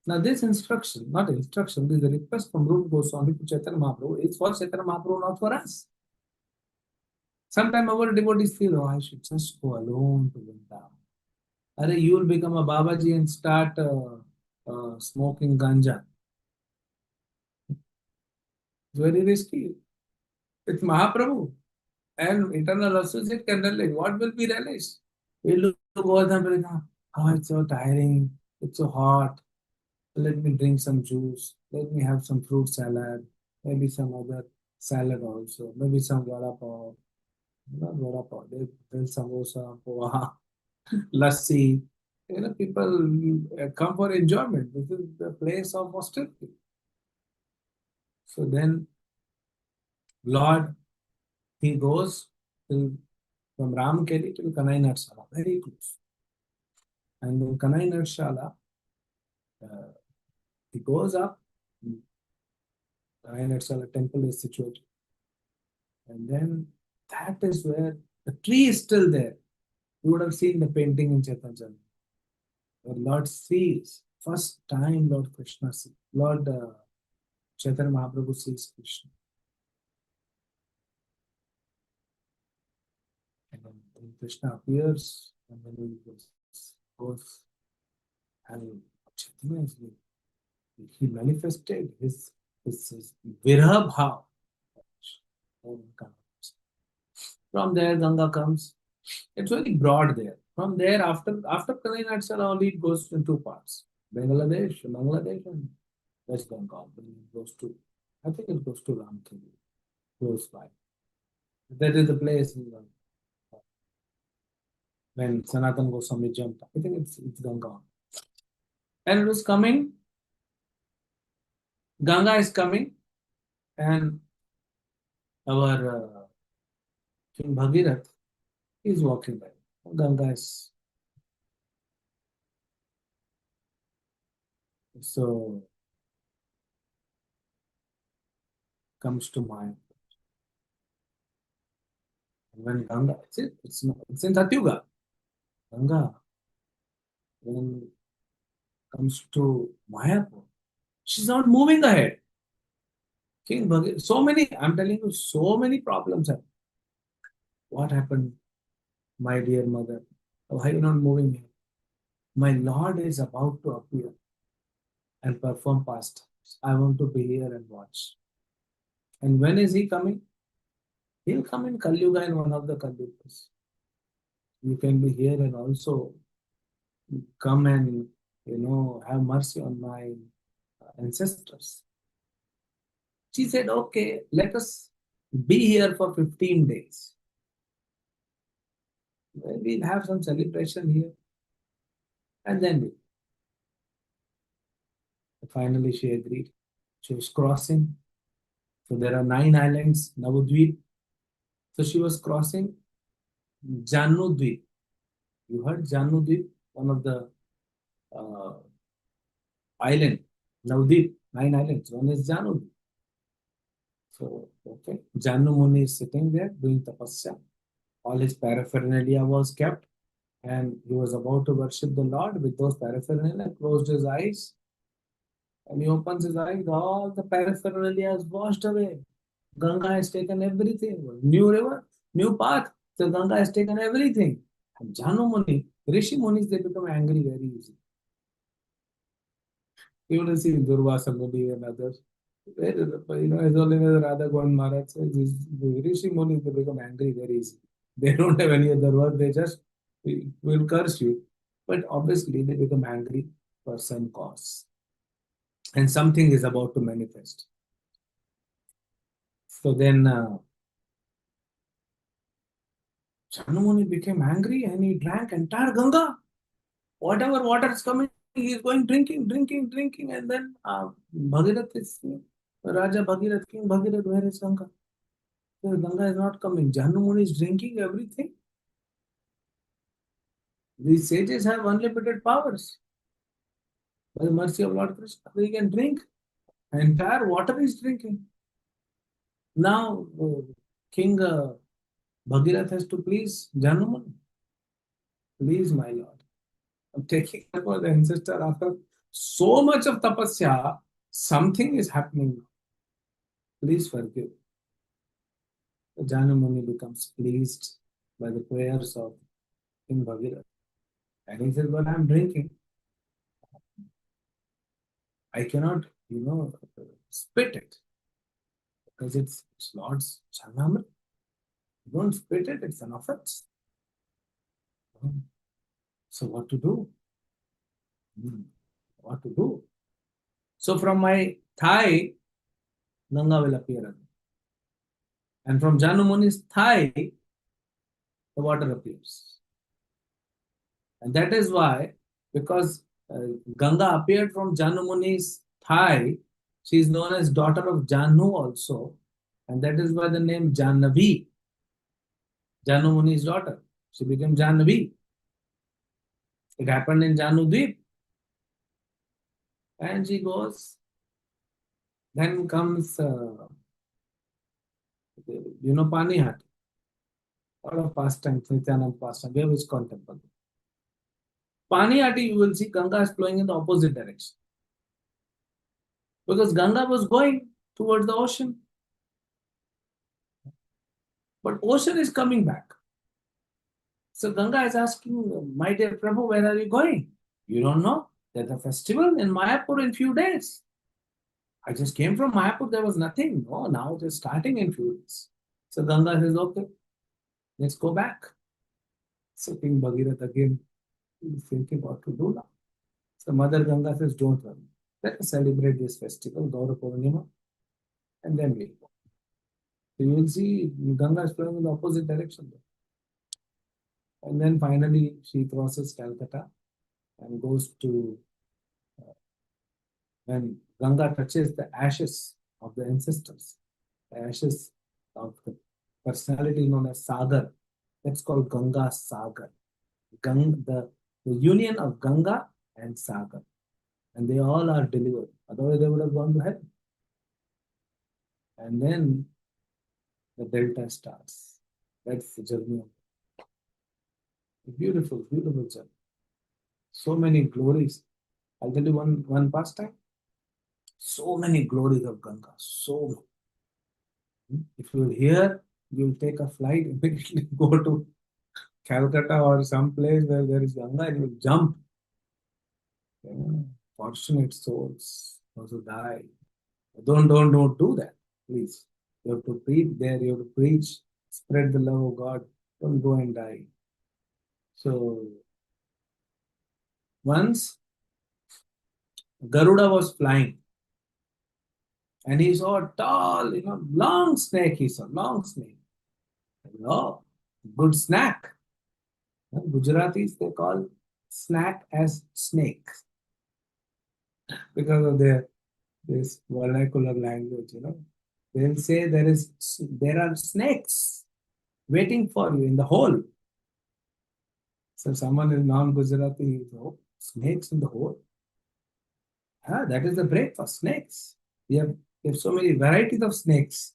S8: Now this instruction, not instruction, this is a request from Rup Goswami to Chaitanya Mahaprabhu. It's for Chaitanya Mahaprabhu, not for us. Sometimes our devotees feel, I should just go alone to Vrindavan. You will become a Babaji and start smoking ganja. It's very risky. It's Mahaprabhu and eternal associate can relish. What will be relished? We look over them and oh, it's so tiring, it's so hot. Let me drink some juice, let me have some fruit salad, maybe some other salad also, maybe some vada pav. Not vada pav, then samosa, poha, lassi. People come for enjoyment. This is the place of austerity. So then, Lord, he goes from Ramkeli to Kanai Natshala, very close. And in Kanai Natshala, he goes up. Kanai Natshala temple is situated. And then that is where the tree is still there. You would have seen the painting in Chaitanya. Where Lord sees, first time Lord Krishna sees, Lord Chaitanya Mahaprabhu sees Krishna. And then Krishna appears, and then he goes and Chaitanya is he manifested his Virha Bhav. From there, Ganga comes. It's very broad there. From there, after Kanai Natshala, only it goes in two parts. Bangladesh, and West Bengal. It goes to, I think it goes to Ramkeli, close by. That is the place when Sanatan Goswami jumped. I think it's Ganga. And it was coming. Ganga is coming, and our King Bhagirath is walking by. Ganga is so comes to mind. When Ganga, it's in Satyuga. Ganga, when comes to Mayapur, she's not moving ahead. King Bhagirath, so many, I'm telling you, so many problems happen. What happened, my dear mother? Why are you not moving here? My Lord is about to appear and perform pastimes. I want to be here and watch. And when is he coming? He'll come in Kali Yuga, in one of the Kali Yugas. You can be here and also come and have mercy on my ancestors. She said, okay, let us be here for 15 days. we'll have some celebration here. And then finally she agreed. She was crossing. So there are 9 islands, Navadvip. So she was crossing Janudvip. You heard Janudvip, one of the island, Navadvip, 9 islands. One is Janudvip. So, okay, Janu Muni is sitting there doing tapasya. All his paraphernalia was kept, and he was about to worship the Lord with those paraphernalia, closed his eyes, and he opens his eyes, all the paraphernalia is washed away. Ganga has taken everything. New river, new path. So Ganga has taken everything. And Janu Muni, Rishi Munis, they become angry very easily. You will see Durvasa Muni and others. As only as Radha Govind Maharaj says, the Rishi Munis, they become angry very easily. They don't have any other word, they just will curse you. But obviously, they become angry for some cause. And something is about to manifest. So then Janu Muni became angry and he drank entire Ganga. Whatever water is coming, he is going drinking. And then Bhagirath is, Raja Bhagirath, King Bhagirath, where is Ganga? So Ganga is not coming. Janu Muni is drinking everything. These sages have unlimited powers. By the mercy of Lord Krishna, they can drink. Entire water is drinking. Now, King Bhagirath has to please Janu Muni. Please, my Lord. I'm taking care of the ancestor after so much of tapasya, something is happening. Please forgive. Janu Muni becomes pleased by the prayers of King Bhagirath. And he says, but I'm drinking. I cannot, spit it. Because it's Lord's Charnamrit. Don't spit it, it's an offense. So what to do? What to do? So from my thigh, Ganga will appear again. And from Janu Muni's thigh, the water appears. And that is why, because Ganga appeared from Janu Muni's thigh, she is known as daughter of Janu also. And that is why the name Jannavi, Janu Muni's daughter. She became Jannavi. It happened in Janudvip. And she goes. Then comes, Panihati. A lot of pastimes, Nityanand pastime. Where is contemple? Panihati, you will see Ganga is flowing in the opposite direction. Because Ganga was going towards the ocean. But ocean is coming back. So Ganga is asking, my dear Prabhu, where are you going? You don't know? There's a festival in Mayapur in few days. I just came from Mayapur, there was nothing. No, now they're starting in few days. So Ganga says, okay, let's go back. So King Bhagirath again is thinking what to do now. So Mother Ganga says, don't worry. Let us celebrate this festival, Gaura Purnima, and then we'll go. So you will see Ganga is flowing in the opposite direction. And then finally she crosses Calcutta and goes to, when Ganga touches the ashes of the ancestors, the ashes of the personality known as Sagar, that's called Ganga Sagar. The union of Ganga and Sagar. And they all are delivered. Otherwise they would have gone to heaven. And then the delta starts. That's the journey. Beautiful, beautiful journey. So many glories. I'll tell you one pastime. So many glories of Ganga. So many. If you will hear, you will take a flight, immediately go to Calcutta or some place where there is Ganga and you will jump. Fortunate souls, those who die. Don't do that, please. You have to preach there, you have to preach, spread the love of God. Don't go and die. So, once Garuda was flying and he saw a tall, long snake. He saw long snake. Oh, good snack. Gujaratis, they call snack as snake because of this vernacular language, They'll say there are snakes waiting for you in the hole. So someone is non-Gujarati, snakes in the hole. That is the breakfast, snakes. We have so many varieties of snakes.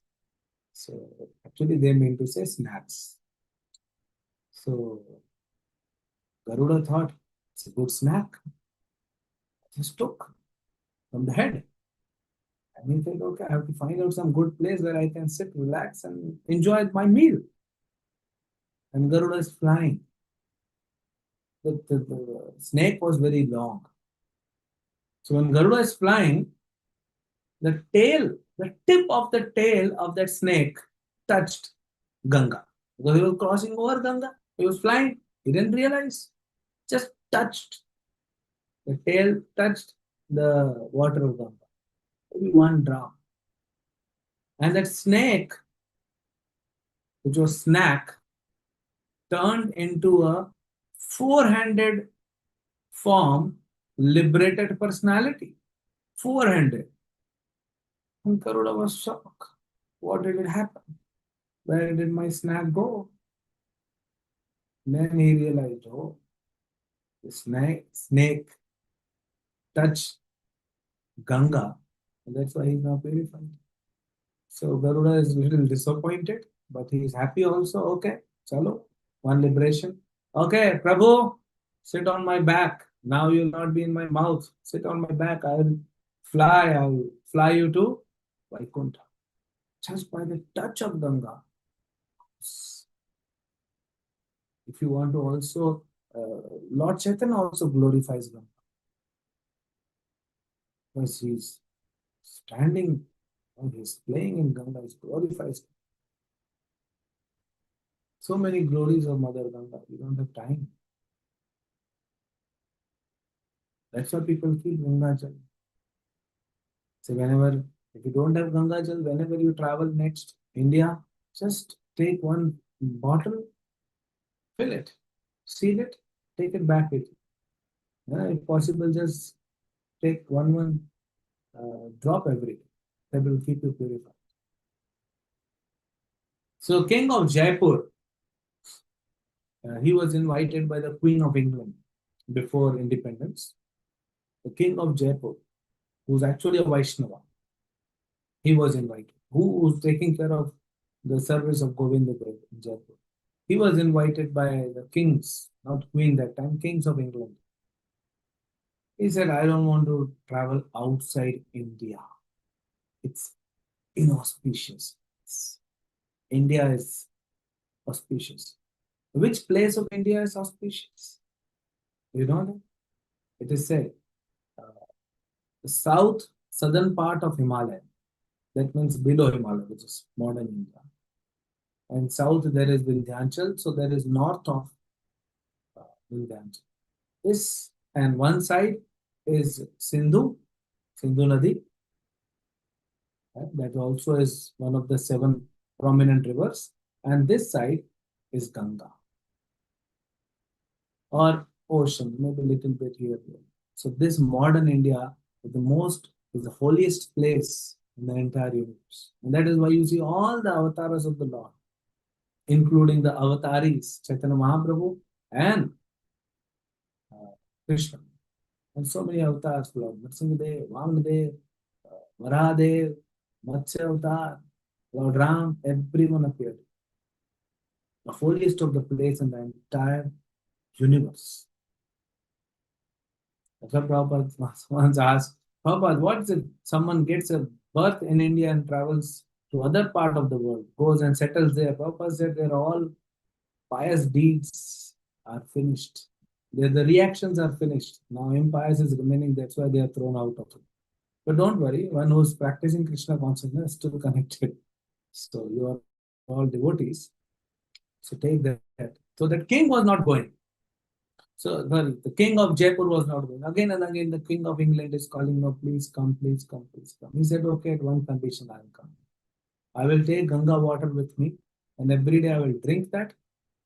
S8: So actually they mean to say snacks. So Garuda thought it's a good snack. Just took from the head. And he said, okay, I have to find out some good place where I can sit, relax, and enjoy my meal. And Garuda is flying. The snake was very long. So when Garuda is flying, the tip of the tail of that snake touched Ganga. Because he was crossing over Ganga. He was flying. He didn't realize. Just touched. The tail touched the water of Ganga. Maybe one drop. And that snake, which was snack, turned into a four-handed form, liberated personality. Four-handed. And Garuda was shocked. What did it happen? Where did my snack go? Then he realized, oh, the snake touched Ganga, and that's why he's now purified. So Garuda is a little disappointed, but he is happy also. Okay, chalo, one liberation. Okay, Prabhu, sit on my back. Now you'll not be in my mouth. Sit on my back. I'll fly you to Vaikuntha. Just by the touch of Ganga. If you want to also, Lord Chaitanya also glorifies Ganga. Because he's standing and he's playing in Ganga, he glorifies. So many glories of Mother Ganga, we don't have time. That's why people keep Ganga Jal. So if you don't have Ganga Jal, whenever you travel next India, just take one bottle, fill it, seal it, take it back with you. If possible, just take one drop every day. That will keep you purified. So King of Jaipur, he was invited by the Queen of England before independence. The King of Jaipur, who's actually a Vaishnava, he was invited. Who was taking care of the service of Govinda Dev in Jaipur? He was invited by the kings, not queen that time, kings of England. He said, I don't want to travel outside India. It's inauspicious. India is auspicious. Which place of India is auspicious? You know, it is said, the southern part of Himalaya, that means below Himalaya, which is modern India. And south there is Vindhyachal, so there is north of Vindhyachal. This and one side is Sindhu Nadi. That also is one of the 7 prominent rivers. And this side is Ganga. Or ocean, maybe a little bit here. So this modern India is the holiest place in the entire universe. And that is why you see all the avatars of the Lord, including the avataris, Chaitanya Mahaprabhu and Krishna. And so many avatars, Lord Nrsimhadev, Vamadev, Varahadev, Matsya Avatar, Lord Ram, everyone appeared. The holiest of the place in the entire universe. That's why Prabhupada once asked, Prabhupada, what is it? Someone gets a birth in India and travels to other part of the world, goes and settles there. Prabhupada said they're all pious deeds are finished. The reactions are finished. Now impious is remaining, that's why they are thrown out of it. But don't worry, one who's practicing Krishna consciousness is still connected. So you are all devotees. So take that. So that king was not going. So the king of Jaipur was not going. Again and again, the king of England is calling, no, please come, please come, please come. He said, okay, at one condition I will come. I will take Ganga water with me, and every day I will drink that,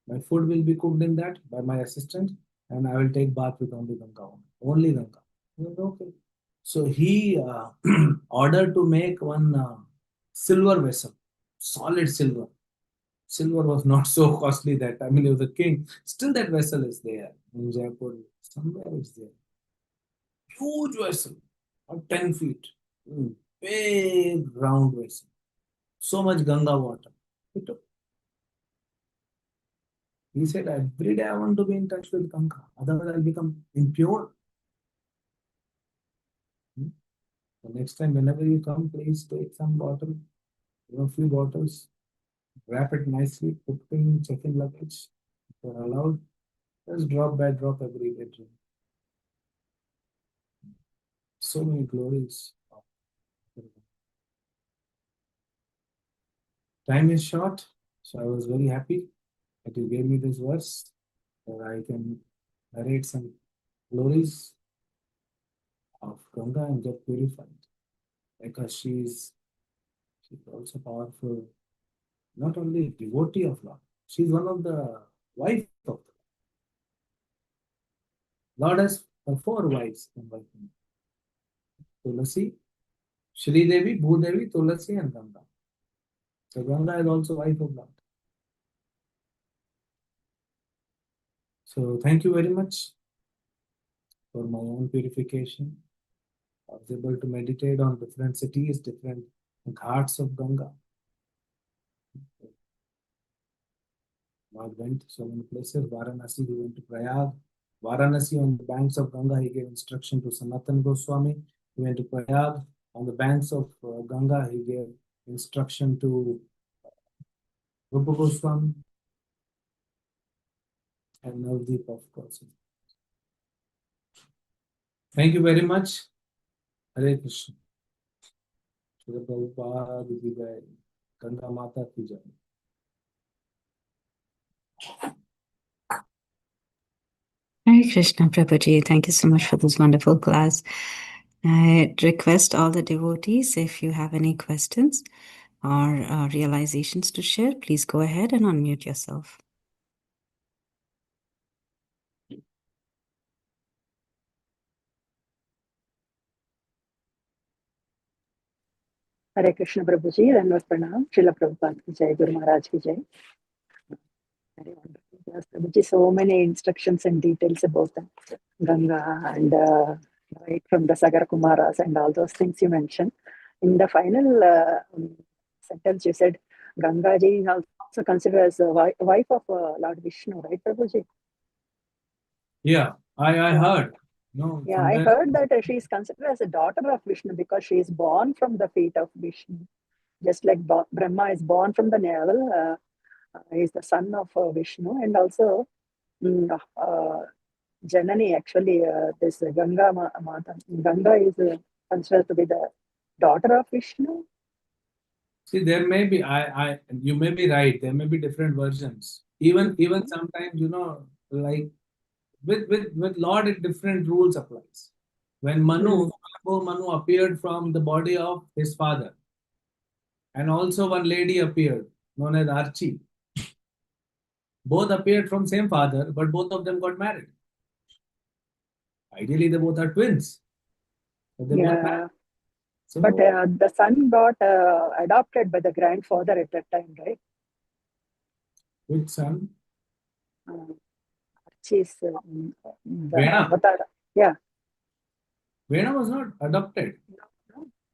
S8: My food will be cooked in that by my assistant, and I will take bath with only Ganga. Only Ganga. I said, okay. So he ordered to make one silver vessel, solid silver. Silver was not so costly that time. I mean, he was a king. Still, that vessel is there in Jaipur. Somewhere it's there. Huge vessel, of 10 feet. Big round vessel. So much Ganga water. He took. He said, every day I want to be in touch with Ganga. Otherwise, I'll become impure. So next time, whenever you come, please take some bottle, a few bottles, wrap it nicely, put it in check-in luggage. If you're allowed, just drop by drop every day. Drink. So many glories. Time is short, so I was very happy that you gave me this verse, that I can narrate some glories of Ganga and get purified. Because she's also powerful, not only devotee of Lord, she's one of the wife of the Lord. Has 4 wives in wife. Tulasi, Shri Devi, Bhudevi, Tulasi, and Ganga. So Ganga is also wife of Lord. So thank you very much for my own purification. I was able to meditate on different cities, different ghats of Ganga. Lord went to so many places. Varanasi, he went to Prayag. Varanasi, on the banks of Ganga, he gave instruction to Sanatan Goswami. He went to Prayag. On the banks of Ganga, he gave instruction to Rupa Goswami and Navdeep, of course. Thank you very much. Hare Krishna. Shri Prabhupada ki jai. Ganga Mata ki jai.
S3: Hare Krishna, Prabhuji. Thank you so much for this wonderful class. I request all the devotees, if you have any questions or realizations to share, please go ahead and unmute yourself.
S5: Hare Krishna Prabhuji, Dandavat Pranam, Srila Prabhupada ki jai, Guru Maharaj ki jai. Very wonderful class, Prabhuji. So many instructions and details about Ganga and right from the Sagar Kumaras and all those things you mentioned. In the final sentence, you said Ganga ji is also considered as a wife of Lord Vishnu, right, Prabhuji?
S8: Yeah, I heard. No,
S5: yeah, I heard that she is considered as a daughter of Vishnu because she is born from the feet of Vishnu. Just like Brahma is born from the navel, he is the son of Vishnu, and also Janani, actually, this Ganga Mata. Ganga is considered to be the daughter of Vishnu.
S8: See, there may be, you may be right. There may be different versions. Even sometimes, like with Lord, different rules applies. When Manu appeared from the body of his father, and also one lady appeared, known as Archie. Both appeared from same father, but both of them got married. Ideally, they both are twins. But they both married. So,
S5: but the son got adopted by the grandfather at that time, right?
S8: Which son?
S5: Archie's
S8: Vena.
S5: avatar. Yeah.
S8: Vena was not adopted.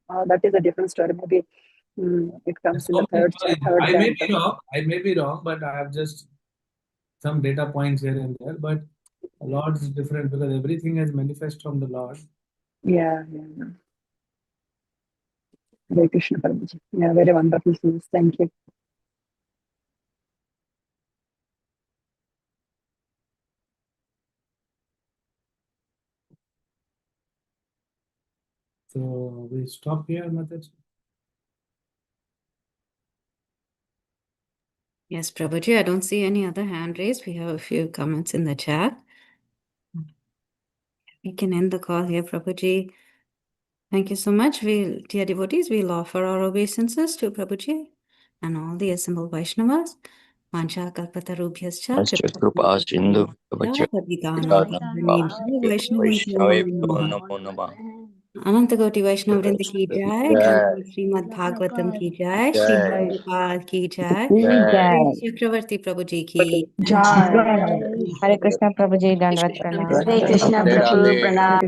S5: That is a different story. Maybe it comes in the third
S8: I may be wrong. I may be wrong, but I have just some data points here and there. But the Lord is different because everything is manifest from the Lord.
S5: Yeah. Hare Krishna Prabhuji. Yeah, very wonderful news. Thank you.
S8: So we stop here, Mataji.
S3: Yes, Prabhuji, I don't see any other hand raised. We have a few comments in the chat. We can end the call here, Prabhuji. Thank you so much. Dear devotees, we'll offer our obeisances to Prabhuji and all the assembled Vaishnavas. Mancha kalpatarubhyascha
S9: कृपा Sindhu
S3: Vaishnavamyo
S9: नमो नमः
S3: Anantagoti Vaishnav Vrinda ki jai, Granthi Srimad Bhagavatam ki jai, Sri
S9: जय
S3: Prabhupada ki jai,
S4: Jai.
S3: Chakravarti Prabhu ji ki
S5: Jai.
S4: Hare Krishna Prabhuji,
S2: Hare
S4: Dandavat
S2: Krishna
S4: Pranam.
S2: Prabhu.
S5: Hare Krishna
S9: Radhe
S5: Prabhu,
S9: Radhe
S5: Pranam.